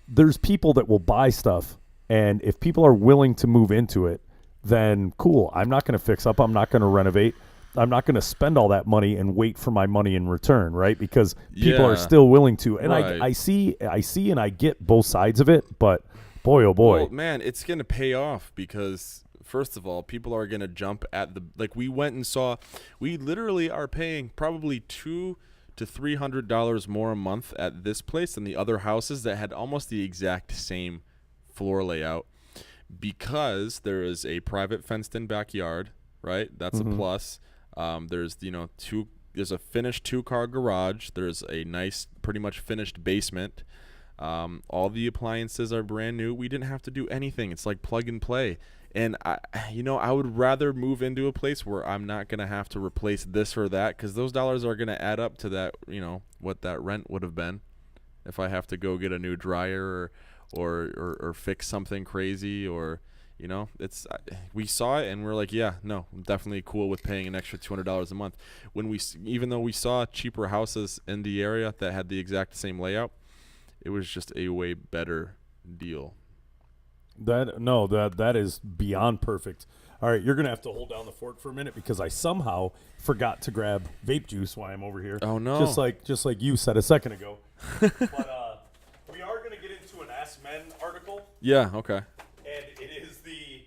there's people that will buy stuff. And if people are willing to move into it, then cool. I'm not going to fix up. I'm not going to renovate. I'm not going to spend all that money and wait for my money in return, right? Because people are still willing to. And right. I see and I get both sides of it, but boy, oh boy. Well, man, it's going to pay off because, first of all, people are going to jump at we went and saw, we literally are paying probably $200 to $300 more a month at this place than the other houses that had almost the exact same floor layout, because there is a private fenced-in backyard, right? That's a plus. There's there's a finished 2-car garage. There's a nice, pretty much finished basement. All the appliances are brand new. We didn't have to do anything. It's like plug and play. And I would rather move into a place where I'm not going to have to replace this or that, because those dollars are going to add up to that, what that rent would have been if I have to go get a new dryer or fix something crazy, or, we saw it and we're like, yeah, no, I'm definitely cool with paying an extra $200 a month. Even though we saw cheaper houses in the area that had the exact same layout, it was just a way better deal. That is beyond perfect. All right, you're gonna have to hold down the fort for a minute because I somehow forgot to grab vape juice while I'm over here. Oh no! Just like you said a second ago. But we are gonna get into an Ask Men article. Yeah. Okay. And it is the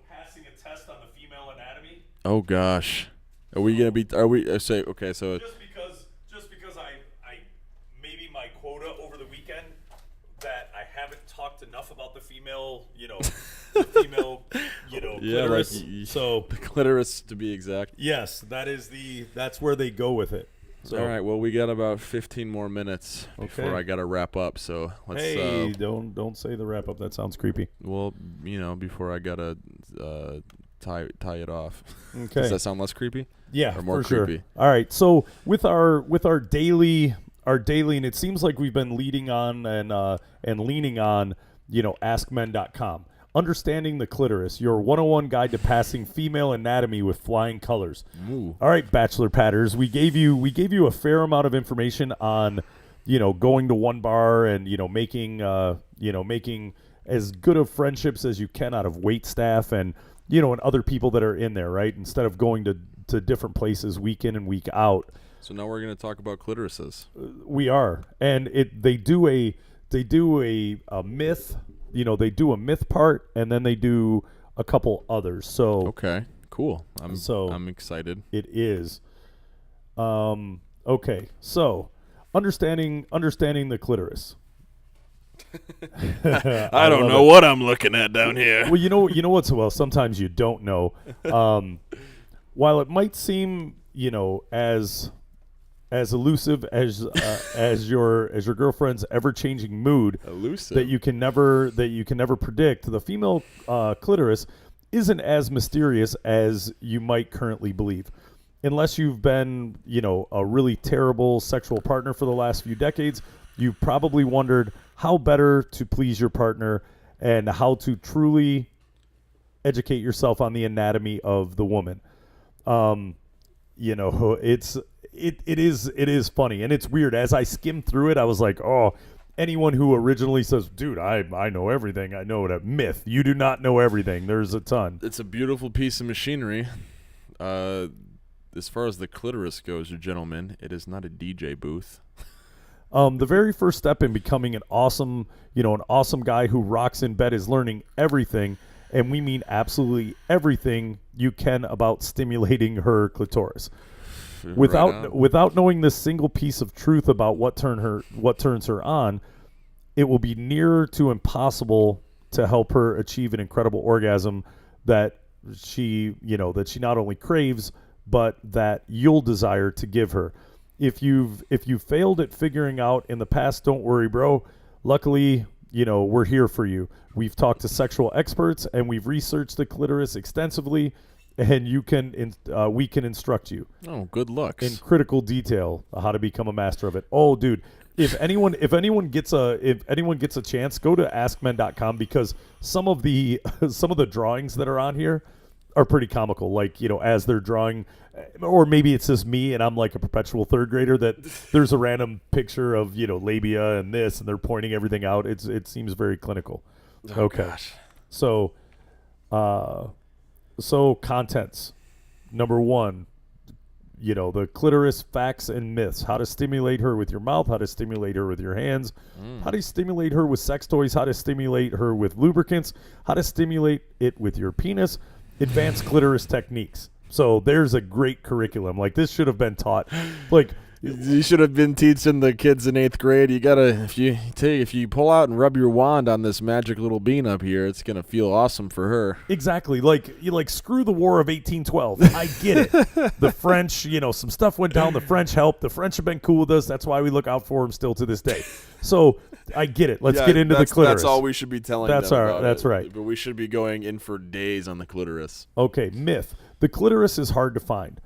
passing a test on the female anatomy. Oh gosh, are we gonna be? Are we say okay? So Just because I maybe my quota over the weekend that I haven't talked enough about the female, yeah, clitoris. like So the clitoris to be exact. yes, that's where they go with it. So All right. Well, we got about 15 more minutes before Okay. I gotta wrap up. So let's. hey, don't say the wrap up. That sounds creepy. Well, before I gotta tie it off. Okay. Does that sound less creepy? Yeah, Or more for creepy? Sure. All right. So with our daily, and it seems like we've been leading on and leaning on, AskMen.com. Understanding the clitoris, your 101 guide to passing female anatomy with flying colors. Ooh. All right, Bachelor Patters, we gave you a fair amount of information on, going to one bar and making as good of friendships as you can out of wait staff and and other people that are in there, right? Instead of going to different places week in and week out. So now we're gonna talk about clitorises. We are, and they do a myth. They do a myth part, and then they do a couple others. So Okay. Cool. I'm excited. it is. Okay. So understanding the clitoris. I don't know what I'm looking at down here. Well, you know what's sometimes you don't know. While it might seem, as elusive as your girlfriend's ever-changing mood Elusive. that you can never predict, the female clitoris isn't as mysterious as you might currently believe. Unless you've been, a really terrible sexual partner for the last few decades, you've probably wondered how better to please your partner and how to truly educate yourself on the anatomy of the woman. It is funny and it's weird. As I skimmed through it, I was like, oh, anyone who originally says, dude, I know everything. I know that myth. You do not know everything. There's a ton. It's a beautiful piece of machinery. As far as the clitoris goes, gentlemen, it is not a DJ booth. The very first step in becoming an awesome guy who rocks in bed is learning everything, and we mean absolutely everything you can about stimulating her clitoris. Without knowing this single piece of truth about what turns her on, it will be near to impossible to help her achieve an incredible orgasm that she not only craves but that you'll desire to give her. If you've failed at figuring out in the past, don't worry, bro. Luckily, we're here for you. We've talked to sexual experts and we've researched the clitoris extensively, and we can instruct you. Oh, good looks. In critical detail how to become a master of it. Oh, dude, if anyone gets a chance, go to askmen.com because some of the drawings that are on here are pretty comical. Like, as they're drawing, or maybe it's just me and I'm like a perpetual third grader that there's a random picture of, labia and this, and they're pointing everything out. It seems very clinical. Oh, okay. Gosh. So contents. Number 1, the clitoris facts and myths. How to stimulate her with your mouth, how to stimulate her with your hands, how to stimulate her with sex toys, how to stimulate her with lubricants, how to stimulate it with your penis, advanced clitoris techniques. So there's a great curriculum. Like, this should have been taught. Like, You should have been teaching the kids in 8th grade. You gotta, if you pull out and rub your wand on this magic little bean up here, it's gonna feel awesome for her. exactly. Like screw the War of 1812. I get it. The French, some stuff went down. The French helped. The French have been cool with us. That's why we look out for them still to this day. So I get it. Let's get into the clitoris. That's all we should be telling them about That's it. right. But we should be going in for days on the clitoris. Okay, myth. The clitoris is hard to find.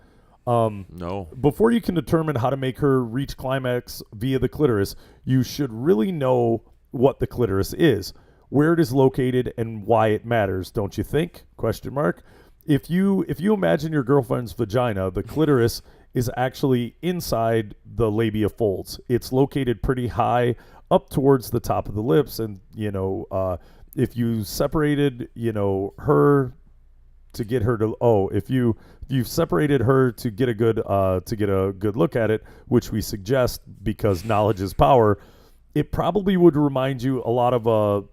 No. Before you can determine how to make her reach climax via the clitoris, you should really know what the clitoris is, where it is located, and why it matters, don't you think? Question mark. If you imagine your girlfriend's vagina, the clitoris is actually inside the labia folds. It's located pretty high up towards the top of the lips, and if you separated her to get her to if you've separated her to get a good look at it, which we suggest because knowledge is power. It probably would remind you a lot of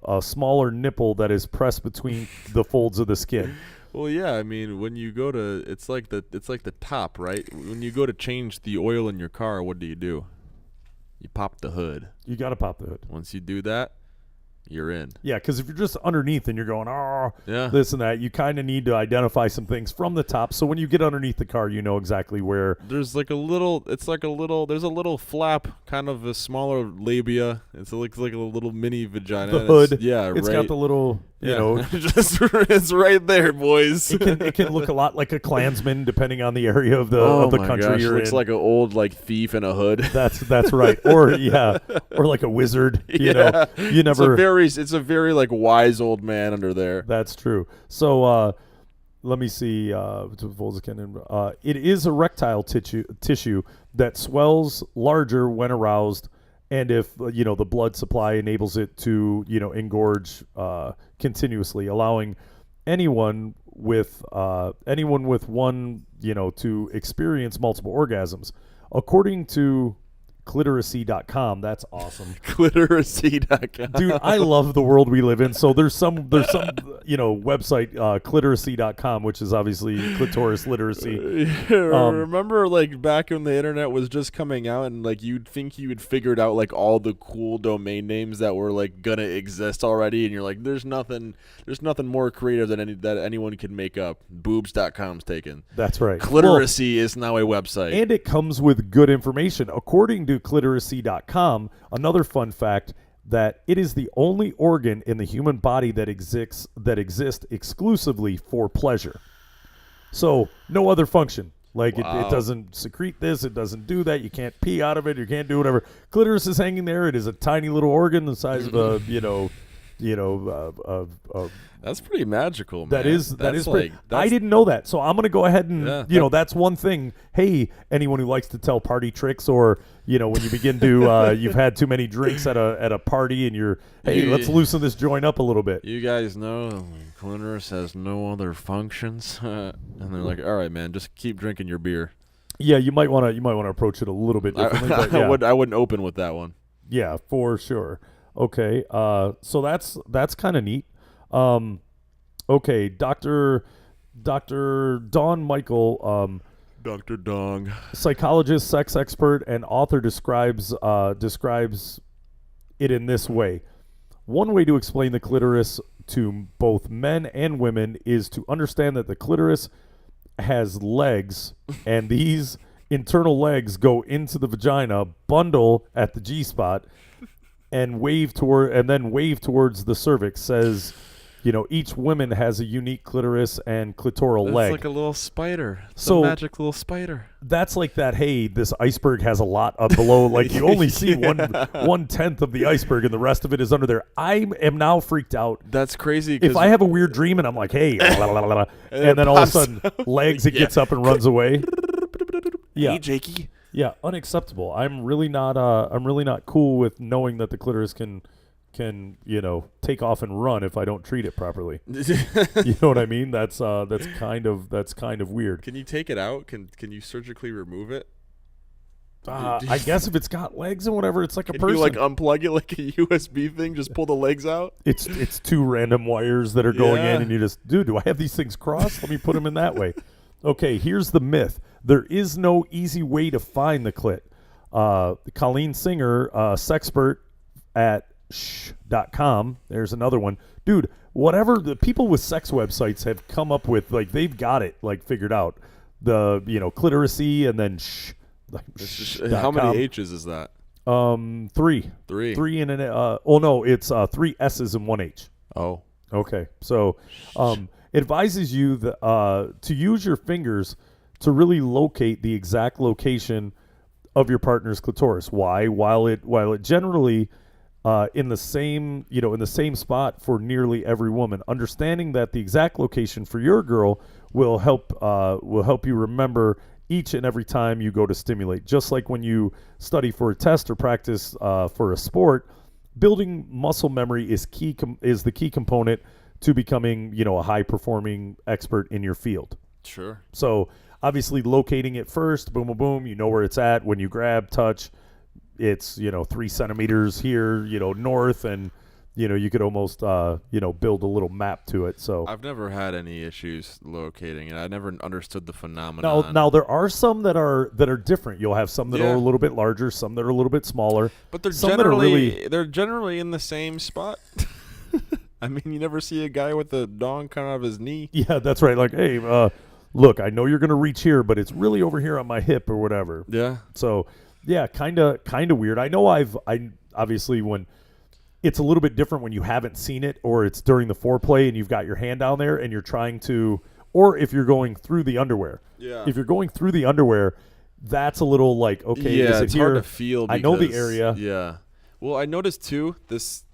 a smaller nipple that is pressed between the folds of the skin. Well, yeah, I mean, when you go to, it's like the top, right? When you go to change the oil in your car, what do? You pop the hood. You got to pop the hood. Once you do that, you're in. Yeah, because if you're just underneath and you're going, yeah, this and that, you kind of need to identify some things from the top. So when you get underneath the car, you know exactly where. There's like a little, there's a little flap, kind of a smaller labia. It's like a little mini vagina. The hood. It's got the little, it's right there, boys. It can look a lot like a Klansman depending on the area of the country you're in. Looks like an old thief in a hood. That's right. Or like a wizard. You never. It's a very wise old man under there. That's true. So let me see. It is erectile tissue that swells larger when aroused, and if the blood supply enables it to engorge continuously, allowing anyone with one to experience multiple orgasms, according to clitoris.com. That's awesome. Clitoris.com. Dude, I love the world we live in. So there's some website, clitoris.com, which is obviously clitoris literacy. Remember back when the internet was just coming out and you'd think you had figured out all the cool domain names that were gonna exist already, and you're like, there's nothing more creative than that anyone can make up. Boobs.com's taken. That's right. Clitorisy is now a website. And it comes with good information. According to clitoris.com, another fun fact, that it is the only organ in the human body that exists exclusively for pleasure. So no other function. It doesn't secrete this, it doesn't do that. You can't pee out of it, you can't do whatever. Clitoris is hanging there. It is a tiny little organ the size of a that's pretty magical, man. That is pretty. I didn't know that, so I'm gonna go ahead and that's one thing. Hey, anyone who likes to tell party tricks, or when you begin to you've had too many drinks at a party and let's loosen this joint up a little bit. You guys know clitoris has no other functions, and they're like, all right, man, just keep drinking your beer. Yeah, you might want to approach it a little bit differently. But yeah. I wouldn't open with that one. Yeah, for sure. Okay, so that's kind of neat. Okay, Dr. Dawn Michael, Dr. Dong, psychologist, sex expert, and author, describes it in this way. One way to explain the clitoris to both men and women is to understand that the clitoris has legs, and these internal legs go into the vagina, bundle at the G-spot, and then wave towards the cervix. Says, each woman has a unique clitoris and clitoral leg. It's like a little spider. It's a magic little spider. That's like that. Hey, this iceberg has a lot up below. You only see 1/10 of the iceberg, and the rest of it is under there. I am now freaked out. That's crazy. If I have a weird dream and I'm like, hey, and then all of a sudden, legs, it gets up and runs away. Yeah, hey, Jakey. Yeah, unacceptable. I'm really not cool with knowing that the clitoris can take off and run if I don't treat it properly. You know what I mean? That's kind of weird. Can you take it out? Can you surgically remove it? I guess if it's got legs and whatever, it's like a person. You unplug it like a USB thing? Just pull the legs out? It's two random wires that are going in, and you just, dude, do I have these things crossed? Let me put them in that way. Okay, here's the myth. There is no easy way to find the clit. Colleen Singer, sexpert at shh.com. There's another one. Dude, whatever the people with sex websites have come up with, they've got it figured out. The, clitorisy and then shh. How many H's is that? 3. 3 and an it's 3 S's and 1 H. Oh. Okay. So advises you to use your fingers to really locate the exact location of your partner's clitoris. Why? While it generally in the same spot for nearly every woman, understanding that the exact location for your girl will help you remember each and every time you go to stimulate. Just like when you study for a test or practice for a sport, building muscle memory is is the key component to becoming, a high performing expert in your field. Sure. So obviously locating it first, boom, boom, boom, you know where it's at. When you grab, touch, it's, 3 centimeters here, north, and, you could almost, build a little map to it. So I've never had any issues locating it. I never understood the phenomenon. now there are some that are different. You'll have some that are a little bit larger, some that are a little bit smaller. But they're some they're generally in the same spot. I mean, you never see a guy with a dong coming out of his knee. Yeah, that's right. Like, hey, look, I know you're going to reach here, but it's really over here on my hip or whatever. Yeah. So, yeah, kind of weird. I know I obviously when it's a little bit different when you haven't seen it or it's during the foreplay and you've got your hand down there and you're trying to, or if you're going through the underwear. Yeah. If you're going through the underwear, that's a little like, okay, yeah, is it it's here? hard to feel. I know the area. Yeah. Well, I noticed too. This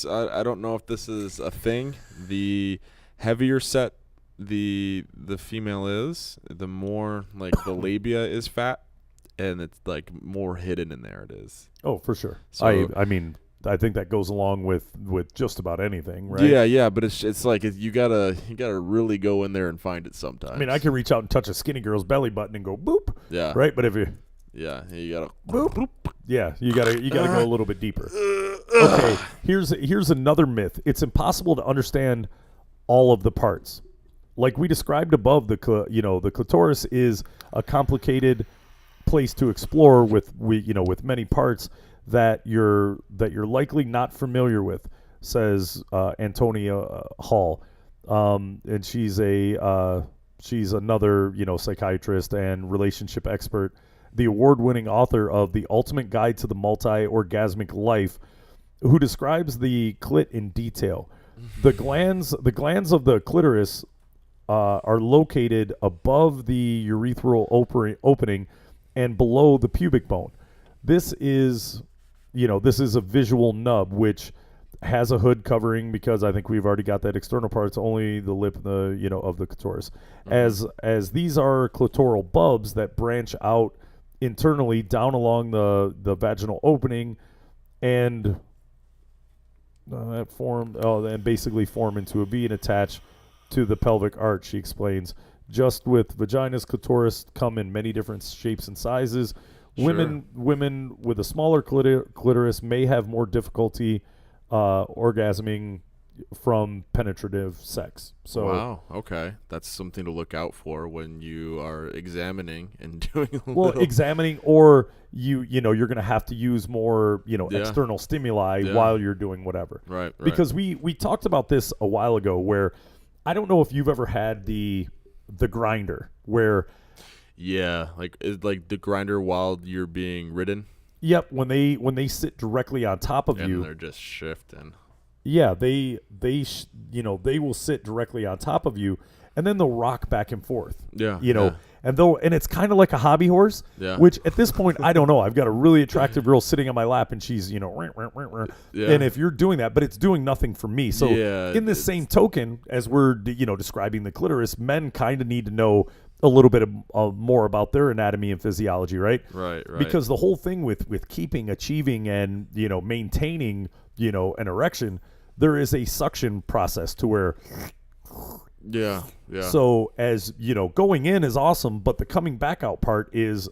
I don't know if this is a thing. The heavier set the female is, the more like the labia is fat, and it's like more hidden in there. It is. Oh, for sure. So, I mean, I think that goes along with just about anything, right? Yeah, but it's like you gotta really go in there and find it sometimes. I mean, I can reach out and touch a skinny girl's belly button and go boop. Yeah. Right, but if you you gotta boop, yeah, you gotta go a little bit deeper. Okay, here's another myth. It's impossible to understand all of the parts. Like we described above, the clitoris is a complicated place to explore with many parts that you're likely not familiar with, says Antonia Hall, and she's another psychiatrist and relationship expert, the award-winning author of The Ultimate Guide to the Multi-Orgasmic Life, who describes the clit in detail. The glands of the clitoris are located above the urethral opening and below the pubic bone. This is a visual nub which has a hood covering, because I think we've already got that external part. It's only the lip, of the clitoris. Mm-hmm. As these are clitoral bulbs that branch out internally down along the vaginal opening and and basically form into a V and attach to the pelvic arch, she explains. Just with vaginas, clitoris come in many different shapes and sizes. Sure. Women with a smaller clitoris may have more difficulty orgasming from penetrative sex. So wow, okay, that's something to look out for when you are examining and doing examining, or you're going to have to use more external stimuli while you're doing whatever. Right. Because we talked about this a while ago, where I don't know if you've ever had the grinder where like the grinder while you're being ridden. Yep, when they sit directly on top of you, and they're just shifting. Yeah, they will sit directly on top of you, and then they'll rock back and forth. Yeah, and it's kind of like a hobby horse. Yeah. Which at this point I don't know. I've got a really attractive girl sitting on my lap, and she's and if you're doing that, but it's doing nothing for me. So in the same token, as we're describing the clitoris, men kind of need to know a little bit of more about their anatomy and physiology, right? Right. Because the whole thing with keeping, achieving, and maintaining an erection, there is a suction process to where so as going in is awesome, but the coming back out part is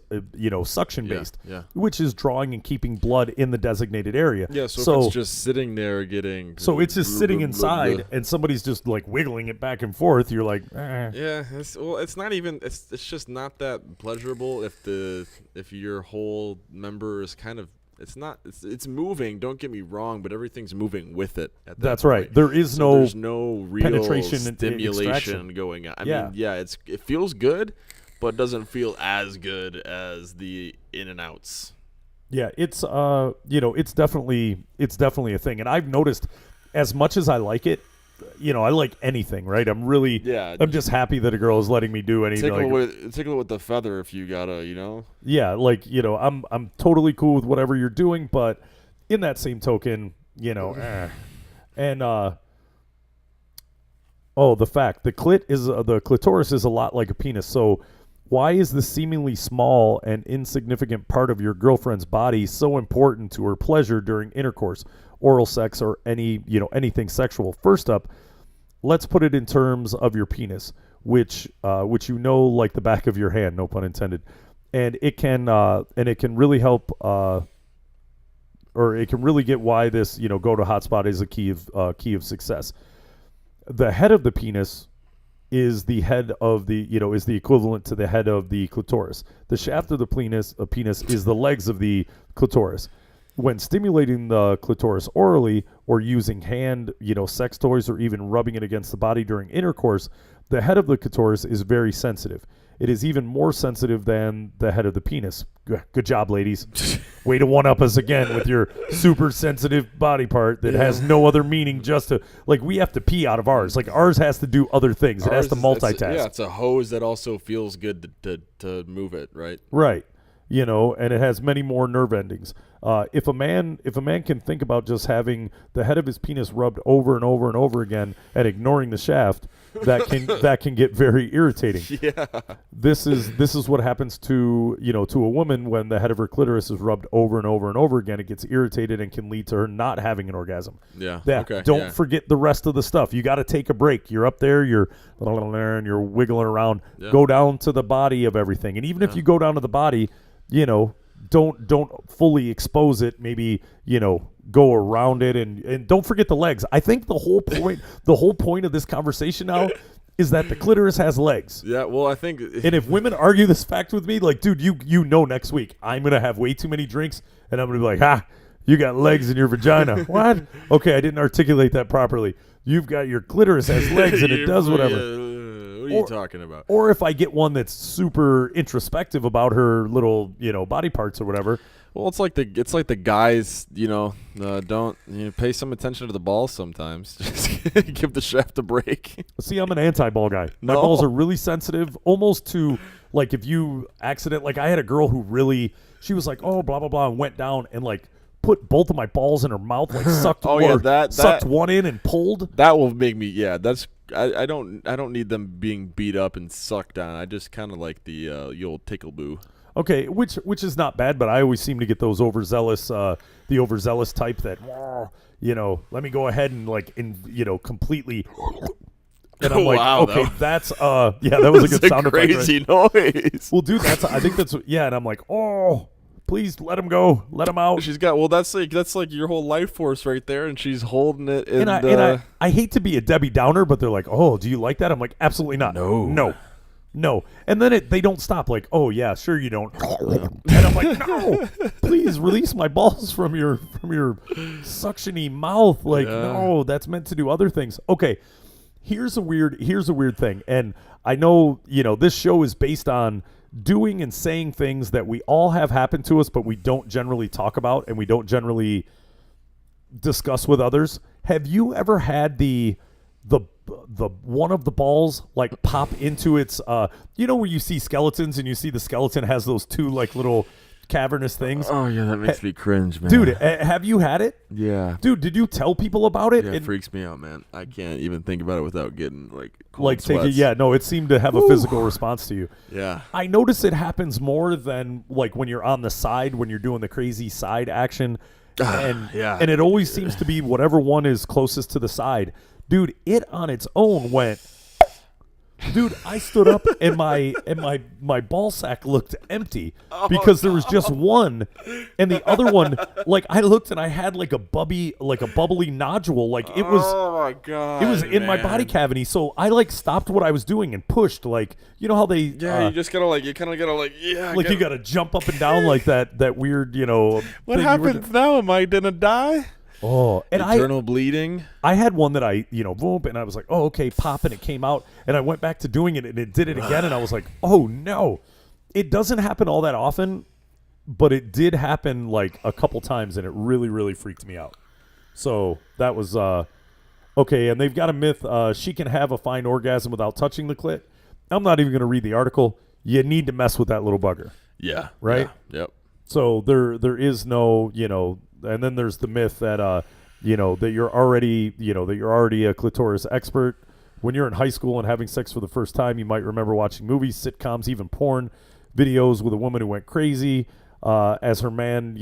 suction based, which is drawing and keeping blood in the designated area. So if it's just sitting there getting it's just sitting inside and somebody's just like wiggling it back and forth, you're like it's not even it's just not that pleasurable if your whole member is kind of it's moving, don't get me wrong, but everything's moving with it at that That's point. right. There's no real penetration stimulation going on. I mean, it feels good, but it doesn't feel as good as the in and outs. Yeah, it's it's definitely a thing. And I've noticed, as much as I like it, I like anything, right? I'm just happy that a girl is letting me do anything. Tickle with the feather if you gotta, Yeah, I'm totally cool with whatever you're doing, but in that same token, and the fact the clitoris is a lot like a penis. So why is the seemingly small and insignificant part of your girlfriend's body so important to her pleasure during intercourse? oral sex or any, anything sexual. First up, let's put it in terms of your penis, which like the back of your hand, no pun intended, and it can really help, or it can really get why this go to hotspot is a key of success. The head of the penis is the head of the is the equivalent to the head of the clitoris. The shaft of the penis is the legs of the clitoris. When stimulating the clitoris orally or using hand, sex toys, or even rubbing it against the body during intercourse, the head of the clitoris is very sensitive. It is even more sensitive than the head of the penis. Good job, ladies. Way to one-up us again with your super sensitive body part that has no other meaning, just to, like, we have to pee out of ours. Like, ours has to do other things. It has to multitask. It's a hose that also feels good to move it, right? Right. And it has many more nerve endings. If a man can think about just having the head of his penis rubbed over and over and over again and ignoring the shaft, that can get very irritating. Yeah. This is what happens to a woman when the head of her clitoris is rubbed over and over and over again. It gets irritated and can lead to her not having an orgasm. Yeah. Okay. Don't forget the rest of the stuff. You got to take a break. You're up there, you're wiggling around. Yeah. Go down to the body of everything. And even if you go down to the body, don't fully expose it. Maybe, go around it and don't forget the legs. I think the whole point of this conversation now is that the clitoris has legs. Yeah, well, I think and if women argue this fact with me, like, dude, next week I'm going to have way too many drinks and I'm going to be like, "Ha, you got legs in your vagina." What? Okay, I didn't articulate that properly. You've got your clitoris has legs and it does whatever. What are you talking about? Or if I get one that's super introspective about her little, body parts or whatever. Well, it's like the guys, don't pay some attention to the balls sometimes. Just give the shaft a break. See, I'm an anti-ball guy. My balls are really sensitive, almost to, like, if you like, I had a girl who really, she was like, oh, blah, blah, blah, and went down and, like, put both of my balls in her mouth, like sucked sucked one in and pulled. That will make me, that's, I don't need them being beat up and sucked on. I just kind of like the old tickle boo. Okay, which is not bad, but I always seem to get those overzealous type that, let me go ahead and completely. And I'm like, wow, okay, that's that was a good sound effect. Crazy noise. Well, dude, I think that's and I'm like, oh, please let him go, let him out. She's got that's like your whole life force right there, and she's holding it. And I hate to be a Debbie Downer, but they're like, oh, do you like that? I'm like, absolutely not. No. And then they don't stop. Like, oh yeah, sure you don't. And I'm like, no, please release my balls from your suctiony mouth. Like, no, that's meant to do other things. Okay, here's a weird thing, and I know this show is based on doing and saying things that we all have happened to us, but we don't generally talk about and we don't generally discuss with others. Have you ever had the one of the balls like pop into its where you see skeletons and you see the skeleton has those two like little cavernous things? Oh yeah, that makes me cringe, man. Dude, have you had it? Yeah. Dude, did you tell people about it? Yeah, it freaks me out, man. I can't even think about it without getting cold sweats. It seemed to have a physical response to you. Yeah. I notice it happens more than like when you're on the side, when you're doing the crazy side action. And it always seems to be whatever one is closest to the side. Dude, it on its own went. Dude, I stood up and my ball sack looked empty because there was just one, and the other one, like I looked and I had like a bubbly nodule, like it was. Oh my god! It was in my body cavity, so I like stopped what I was doing and pushed, like how they. Yeah, you just gotta you gotta jump up and down like that weird What happens now? Am I gonna die? Oh, and internal bleeding. I had one that I, boom, and I was like, oh, okay, pop, and it came out, and I went back to doing it, and it did it again, and I was like, oh no, it doesn't happen all that often, but it did happen like a couple times, and it really, really freaked me out. So that was okay, and they've got a myth: she can have a fine orgasm without touching the clit. I'm not even going to read the article. You need to mess with that little bugger. Yeah. Right. Yeah, yep. So there is no, and then there's the myth that that you're already a clitoris expert. When you're in high school and having sex for the first time, you might remember watching movies, sitcoms, even porn videos with a woman who went crazy as her man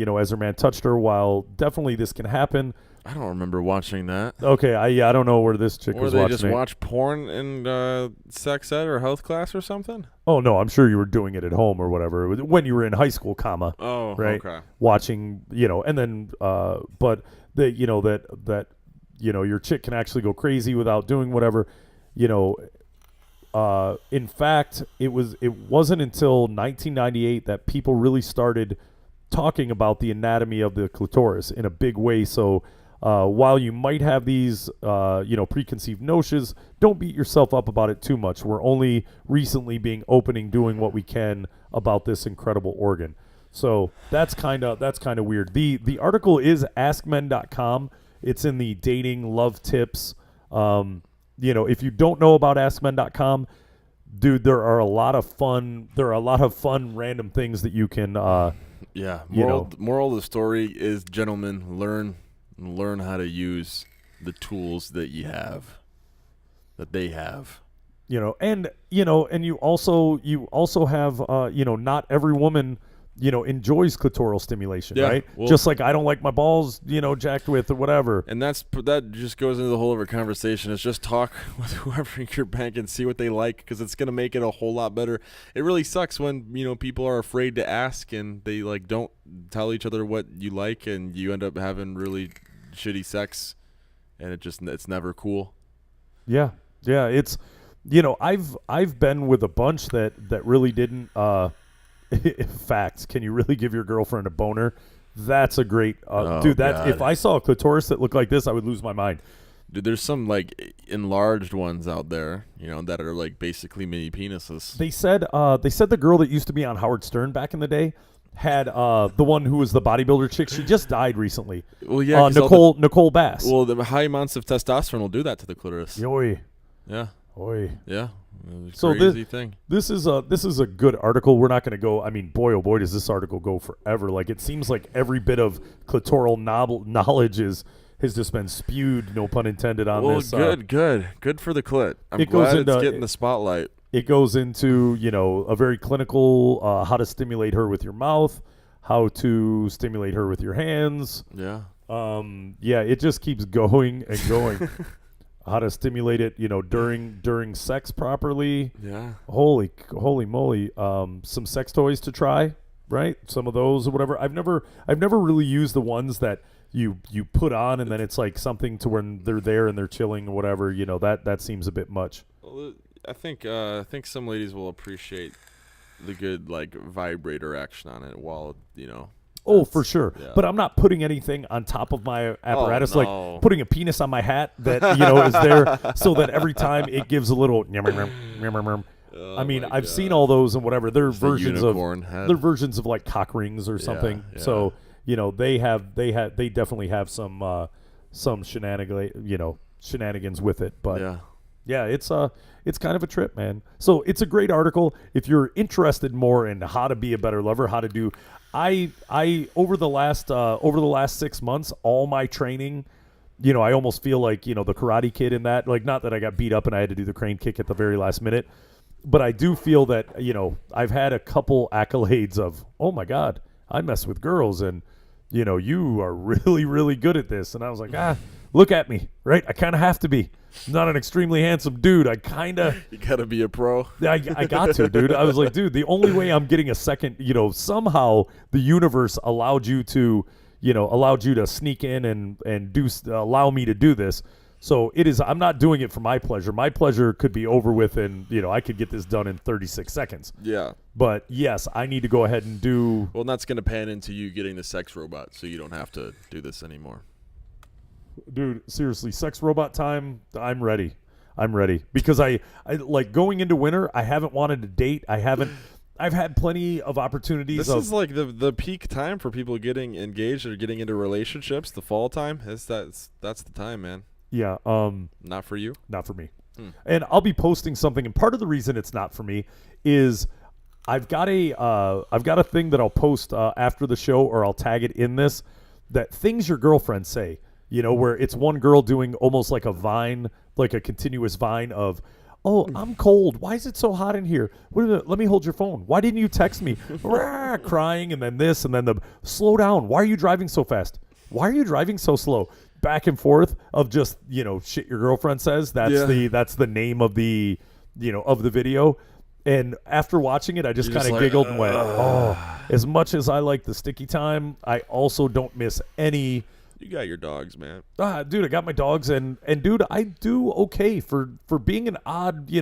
touched her. While definitely this can happen, I don't remember watching that. Okay, I don't know where this chick Or was they watching just it. watch porn in sex ed or health class or something? Oh no, I'm sure you were doing it at home or whatever when you were in high school, Oh, right? okay. Watching, and then but that your chick can actually go crazy without doing whatever, in fact, it wasn't until 1998 that people really started talking about the anatomy of the clitoris in a big way. So while you might have these, preconceived notions, don't beat yourself up about it too much. We're only recently doing what we can about this incredible organ. So that's kind of weird. The article is askmen.com. It's in the dating love tips. If you don't know about askmen.com, dude, there are a lot of fun random things that you can Yeah. Moral of the story is, gentlemen, learn how to use the tools that they have. And you also have not every woman enjoys clitoral stimulation, Yeah, right? well, Just like I don't like my balls jacked with or whatever. And that just goes into the whole of our conversation. Is just talk with whoever in your bank and see what they like, because it's gonna make it a whole lot better. It really sucks when people are afraid to ask and they don't tell each other what you like, and you end up having really shitty sex, and it's never cool. Yeah, it's I've been with a bunch that really didn't. Facts. Can you really give your girlfriend a boner? That's a great dude. God. If I saw a clitoris that looked like this, I would lose my mind. Dude, there's some enlarged ones out there, that are basically mini penises. They said the girl that used to be on Howard Stern back in the day had the one who was the bodybuilder chick. She just died recently. Well, yeah, Nicole Bass. Well, the high amounts of testosterone will do that to the clitoris. Oy. Yeah. Oy. Yeah. So crazy thing. This is a good article. We're not going to go. I mean, boy, oh boy, does this article go forever. Like, it seems like every bit of clitoral knowledge has just been spewed. No pun intended on this. Good for the clit. I'm glad it's getting the spotlight. It goes into a very clinical how to stimulate her with your mouth, how to stimulate her with your hands. Yeah. It just keeps going and going. How to stimulate it, during sex properly. Yeah. Holy moly. Some sex toys to try, right? Some of those or whatever. I've never really used the ones that you put on and then it's like something to when they're there and they're chilling or whatever. That seems a bit much. Well, I think some ladies will appreciate the good vibrator action on it while Oh, for sure. Yeah. But I'm not putting anything on top of my apparatus, no. like putting a penis on my hat that, is there so that every time it gives a little I mean, I've seen all those and whatever. They're versions of like cock rings or something. Yeah. So, they definitely have some shenanigans with it, but yeah, it's kind of a trip, man. So it's a great article if you're interested more in how to be a better lover, how to do. I over the last 6 months, all my training, I almost feel like the Karate Kid in that. Like, not that I got beat up and I had to do the crane kick at the very last minute, but I do feel that I've had a couple accolades of, oh my God, I mess with girls and you are really, really good at this. And I was like, look at me, right? I kind of have to be. I'm not an extremely handsome dude. I kind of... You got to be a pro. I got to, dude. I was like, dude, the only way I'm getting a second, somehow the universe allowed you to sneak in and allow me to do this. So it is, I'm not doing it for my pleasure. My pleasure could be over with and, I could get this done in 36 seconds. Yeah. But yes, I need to go ahead and do... Well, that's going to pan into you getting the sex robot, so you don't have to do this anymore. Dude, seriously, sex robot time, I'm ready. Because I like going into winter, I haven't wanted to date. I've had plenty of opportunities. This is like the peak time for people getting engaged or getting into relationships. The fall time, that's the time, man. Yeah. Not for you? Not for me. And I'll be posting something, and part of the reason it's not for me is I've got a thing that I'll post after the show, or I'll tag it in this, that things your girlfriends say. Where it's one girl doing almost like a vine, like a continuous vine of, oh, I'm cold. Why is it so hot in here? Let me hold your phone. Why didn't you text me? Crying, and then this, and then slow down. Why are you driving so fast? Why are you driving so slow? back and forth of just, shit your girlfriend says. That's the name of the, of the video. And after watching it, I just kind of giggled and went, oh, as much as I like the sticky time, I also don't miss any. You got your dogs, man. Dude, I got my dogs, and dude, I do okay for being an odd,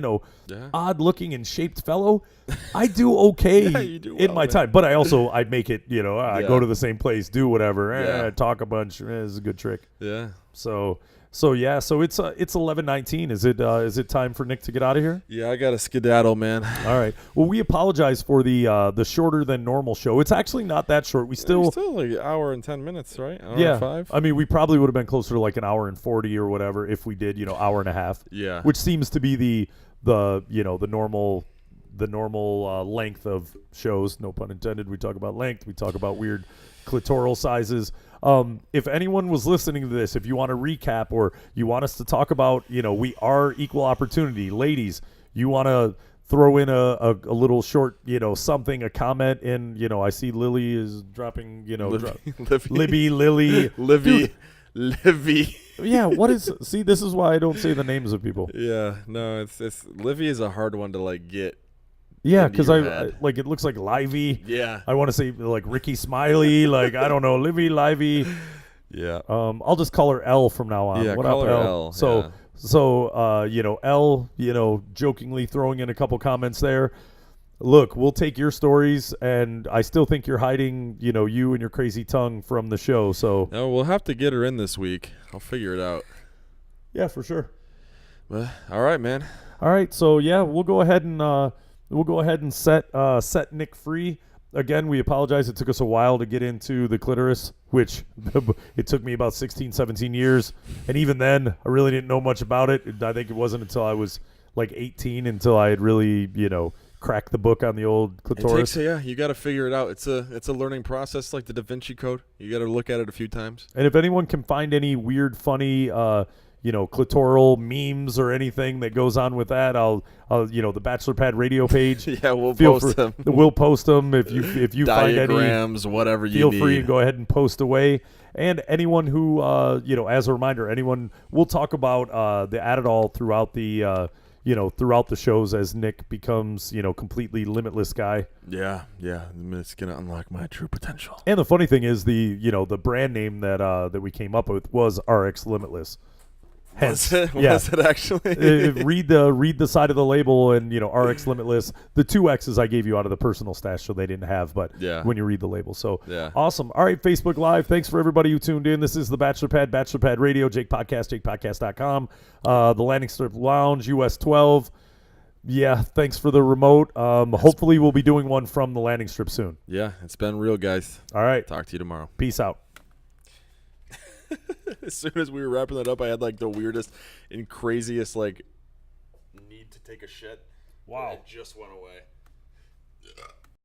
odd looking and shaped fellow. I do okay you do in well, my man. time, but I make it, I go to the same place, do whatever, talk a bunch. It's a good trick. Yeah. So it's 11:19. Is it time for Nick to get out of here? Yeah, I got to skedaddle, man. All right. Well, we apologize for the shorter than normal show. It's actually not that short. We still like an hour and 10 minutes, right? Hour yeah. and 5? I mean, we probably would have been closer to like an hour and 40 or whatever if we did, hour and a half. Yeah. Which seems to be the normal length of shows. No pun intended. We talk about length. We talk about weird clitoral sizes. If anyone was listening to this, if you want to recap or you want us to talk about, we are equal opportunity. Ladies, you want to throw in a little short, something, a comment in, I see Lily is dropping, Libby, Lily. Livy. Yeah, what is, see, this is why I don't say the names of people. Yeah, no, it's Livy is a hard one to like get. Yeah, because I like it looks like Livy. Yeah. I want to say like Ricky Smiley, like I don't know, Livy. Yeah. I'll just call her L from now on. Yeah, What call up, her L? L. So L, jokingly throwing in a couple comments there. Look, we'll take your stories, and I still think you're hiding, you and your crazy tongue from the show. So No, we'll have to get her in this week. I'll figure it out. yeah, for sure. Well, all right, man. All right, so yeah, we'll go ahead and set Nick free. Again, we apologize. It took us a while to get into the clitoris, which it took me about 16, 17 years. And even then, I really didn't know much about it. I think it wasn't until I was like 18 until I had really, cracked the book on the old clitoris. You got to figure it out. It's a learning process like the Da Vinci Code. You got to look at it a few times. And if anyone can find any weird, funny, clitoral memes or anything that goes on with that, I'll the Bachelor Pad radio page. Yeah, we'll post them. We'll post them if you find any diagrams, whatever you feel need. free and go ahead and post away. And anyone who as a reminder, we'll talk about the Add It All throughout the throughout the shows as Nick becomes completely limitless guy. Yeah, it's gonna unlock my true potential. And the funny thing is the brand name that we came up with was RX Limitless. Hence, was it actually? read the side of the label and RX Limitless. The 2 X's I gave you out of the personal stash, so they didn't have. But when you read the label, so awesome. All right, Facebook Live. Thanks for everybody who tuned in. This is the Bachelor Pad Radio, Jake Podcast, JakePodcast.com, the Landing Strip Lounge, US 12. Yeah, thanks for the remote. Hopefully, we'll be doing one from the landing strip soon. Yeah, it's been real, guys. All right, talk to you tomorrow. Peace out. As soon as we were wrapping that up, I had like the weirdest and craziest like need to take a shit. Wow. It just went away.